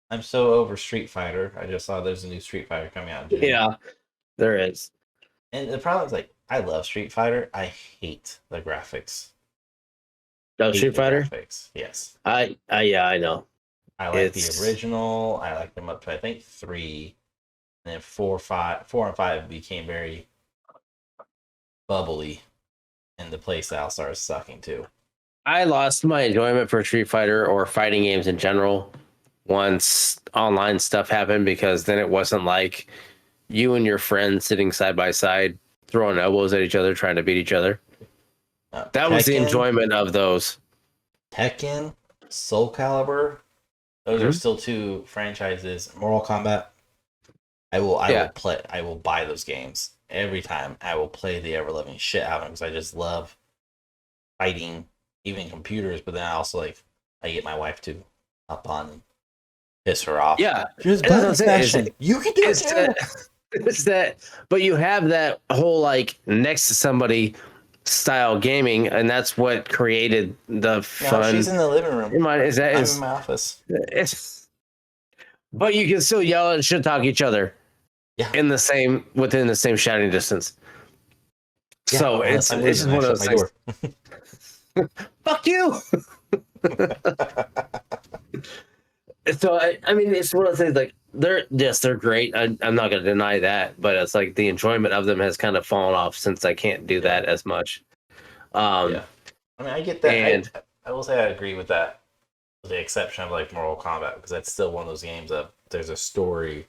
I'm so over Street Fighter. I just saw there's a new Street Fighter coming out in June. Yeah, there is. And the problem is, like, I love Street Fighter. I hate the graphics. Oh, Street Fighter? Graphics. Yes. Yeah, I know. I like the original. I like them up to I think 3, and then 4 and 5 became very bubbly, and the playstyle started sucking too. I lost my enjoyment for Street Fighter or fighting games in general once online stuff happened, because then it wasn't like you and your friends sitting side by side throwing elbows at each other trying to beat each other. That was the enjoyment of those. Tekken, Soul Calibur, those are still 2 franchises. Mortal Kombat. I will buy those games every time. I will play the ever loving shit out of them because I just love fighting, even computers. But then I also I get my wife to hop on and piss her off. Yeah, just button smashing. You can do it. It's that, but you have that whole like next to somebody style gaming, and that's what created the fun. No, she's in the living room. I'm in my office. But you can still yell and shit talk each other. Yeah. Within the same shouting distance. Yeah, so it's just one of those things. Fuck you. So I mean, it's one of those things, like they're great. I'm not going to deny that, but it's like the enjoyment of them has kind of fallen off since I can't do that as much. Yeah, I mean, I get that. And I will say I agree with that, with the exception of like Mortal Kombat, because that's still one of those games that there's a story.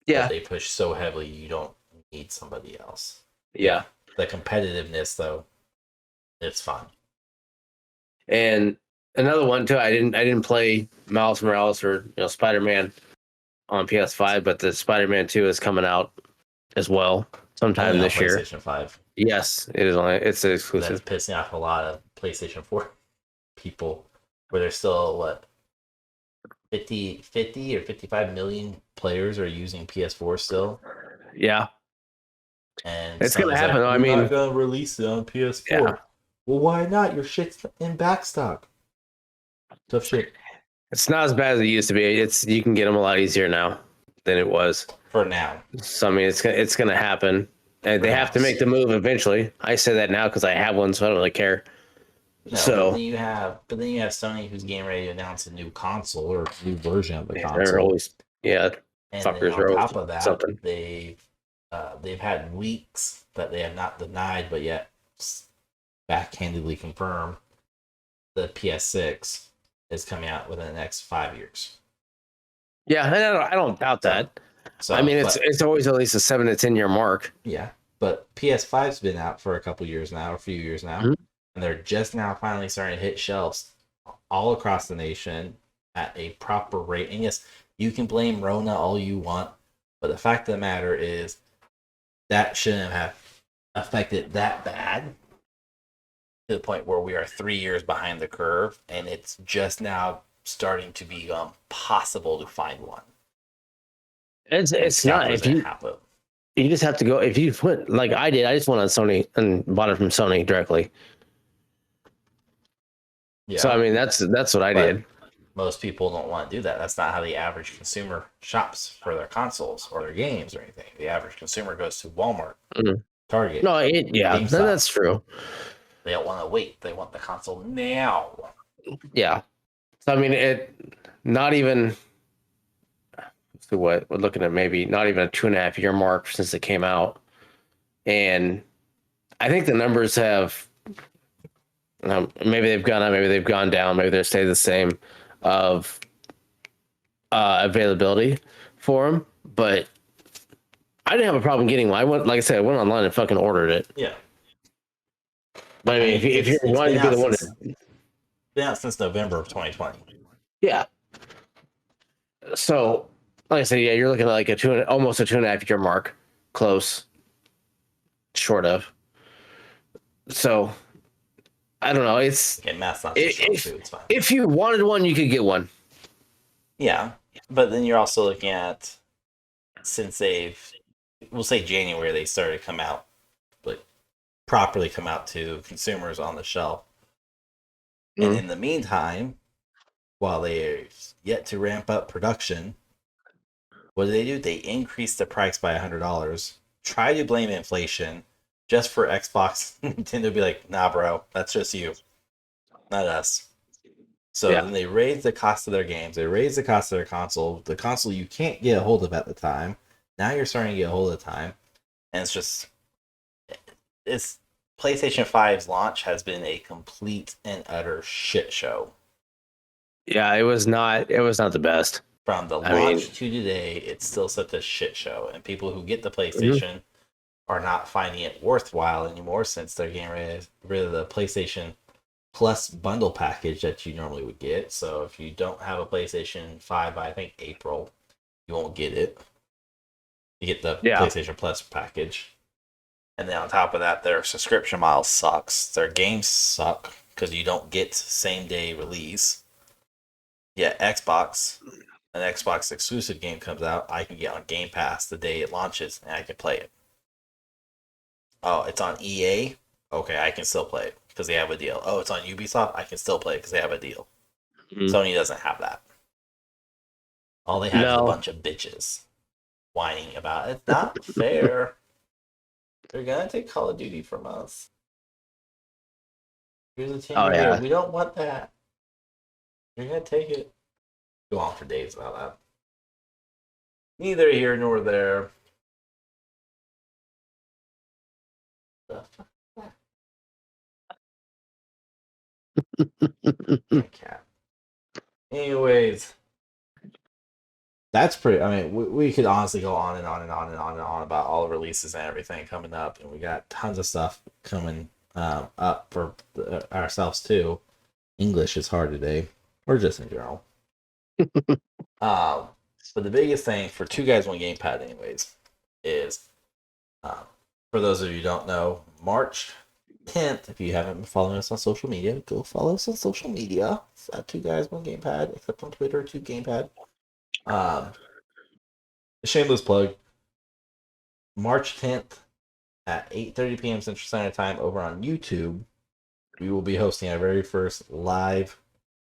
Yeah, that they push so heavily you don't need somebody else. Yeah, the competitiveness though, it's fun. And another one too, I didn't play Miles Morales or Spider-Man on PS5, but the Spider-Man 2 is coming out as well sometime this year. PlayStation 5. Yes, it's exclusive. That's pissing off a lot of PlayStation 4 people, where there's still 50 or 55 million players are using PS4 still. Yeah. And it's going to happen. I mean, not going to release it on PS4. Yeah. Well, why not? Your shit's in backstock. Tough shit. It's not as bad as it used to be. You can get them a lot easier now than it was. For now. So I mean, it's going to happen. And they have to make the move eventually. I say that now because I have one, so I don't really care. No, but then you have Sony, who's getting ready to announce a new console or a new version of the console. They're always, and fuckers on are top of that, something. They've had leaks that they have not denied, but yet backhandedly confirmed the PS6 is coming out within the next 5 years. Yeah, I don't doubt that. So I mean, it's always at least a 7 to 10 year mark. Yeah, but PS5's been out for a few years now, and they're just now finally starting to hit shelves all across the nation at a proper rate. And yes, you can blame Rona all you want, but the fact of the matter is that shouldn't have affected that bad to the point where we are 3 years behind the curve, and it's just now starting to be possible to find one. It's not. If you just have to go. If you went like I did, I just went on Sony and bought it from Sony directly. Yeah. So I mean, that's what I did. Most people don't want to do that. That's not how the average consumer shops for their consoles or their games or anything. The average consumer goes to Walmart, Target. No, that's true. They don't want to wait. They want the console now. Yeah. So I mean, not even. So what we're looking at, maybe not even a 2.5 year mark since it came out, and I think the numbers have Maybe they've gone up, maybe they've gone down, maybe they stay the same of availability for them. But I didn't have a problem getting one. I went, like I said, I went online and fucking ordered it. Yeah. But I mean, if you're wanting to be the one, been out since November of 2020. Yeah. So, like I said, yeah, you're looking at like almost a 2.5 year mark, close, short of. So, I don't know. It's math's not so strong too. It's fine. If you wanted one, you could get one. Yeah, but then you're also looking at since we'll say January they started to come out, but properly come out to consumers on the shelf. And in the meantime, while they're yet to ramp up production, what do? They increased the price by $100. Try to blame inflation just for Xbox. Nintendo be like, nah, bro, that's just you, not us. So then they raised the cost of their games. They raised the cost of their console. The console you can't get a hold of at the time. Now you're starting to get a hold of the time. And it's PlayStation 5's launch has been a complete and utter shit show. Yeah, it was not the best. From the launch to today, it's still such a shit show. And people who get the PlayStation are not finding it worthwhile anymore since they're getting rid of the PlayStation Plus bundle package that you normally would get. So if you don't have a PlayStation 5 by I think April, you won't get it. You get the PlayStation Plus package. And then on top of that, their subscription model sucks. Their games suck because you don't get same day release. Yeah, an Xbox exclusive game comes out, I can get on Game Pass the day it launches and I can play it. Oh, it's on EA? Okay, I can still play it because they have a deal. Oh, it's on Ubisoft? I can still play it because they have a deal. Sony doesn't have that. All they have is a bunch of bitches whining about it's not fair. They're gonna take Call of Duty from us. Here's a team here. We don't want that. You're gonna take it. Go on for days about that. Neither here nor there. Cat. Anyways, that's pretty. I mean, we could honestly go on and on and on and on and on about all the releases and everything coming up, and we got tons of stuff coming up for ourselves too. English is hard today, or just in general. But the biggest thing for Two Guys One Gamepad, anyways, is for those of you who don't know, March 10th. If you haven't been following us on social media, go follow us on social media. It's at Two Guys One Gamepad, except on Twitter, 2Gamepad. Shameless plug. March 10th at 8:30 p.m. Central Standard Time over on YouTube, we will be hosting our very first live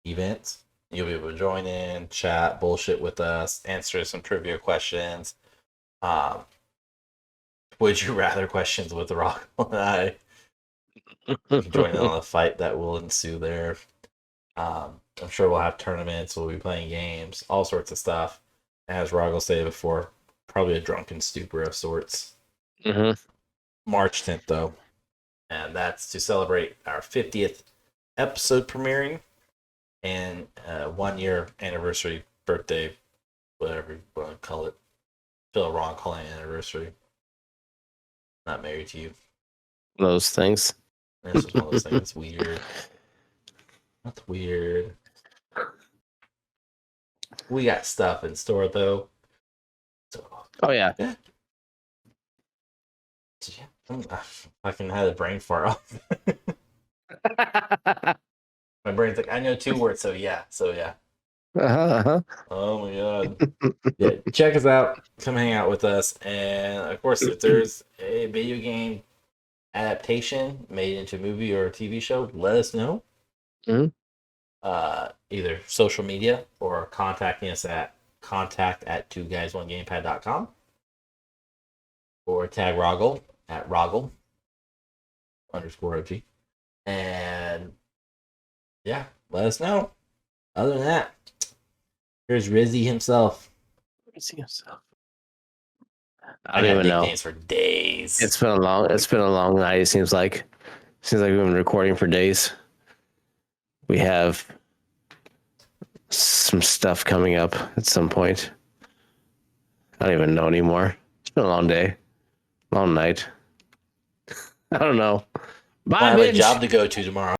event. You'll be able to join in, chat, bullshit with us, answer some trivia questions. Would you rather questions with Rock and I? Join in on the fight that will ensue there. I'm sure we'll have tournaments, we'll be playing games, all sorts of stuff. As Roggle said before, probably a drunken stupor of sorts. March 10th, though. And that's to celebrate our 50th episode premiering and 1 year anniversary, birthday, whatever you want to call it. Feel wrong calling it anniversary. Not married to you. Those things. This is one of those things. It's weird. That's weird. We got stuff in store though. So, yeah. I can have a brain fart off. My brain's like, I know 2 words, so yeah. Oh my god. Yeah, check us out. Come hang out with us. And of course, if there's a video game adaptation made into a movie or a TV show, let us know. Either social media or contacting us at contact@2guys1gamepad.com or tag Roggle at Roggle_OG. And yeah, let us know. Other than that, here's Rizzy himself. I don't even know. Nicknames for days. It's been a long night. It seems like we've been recording for days. we have some stuff coming up at some point. I don't even know anymore. It's been a long day, long night. I don't know. Bye, I have a bitch. job to go to tomorrow.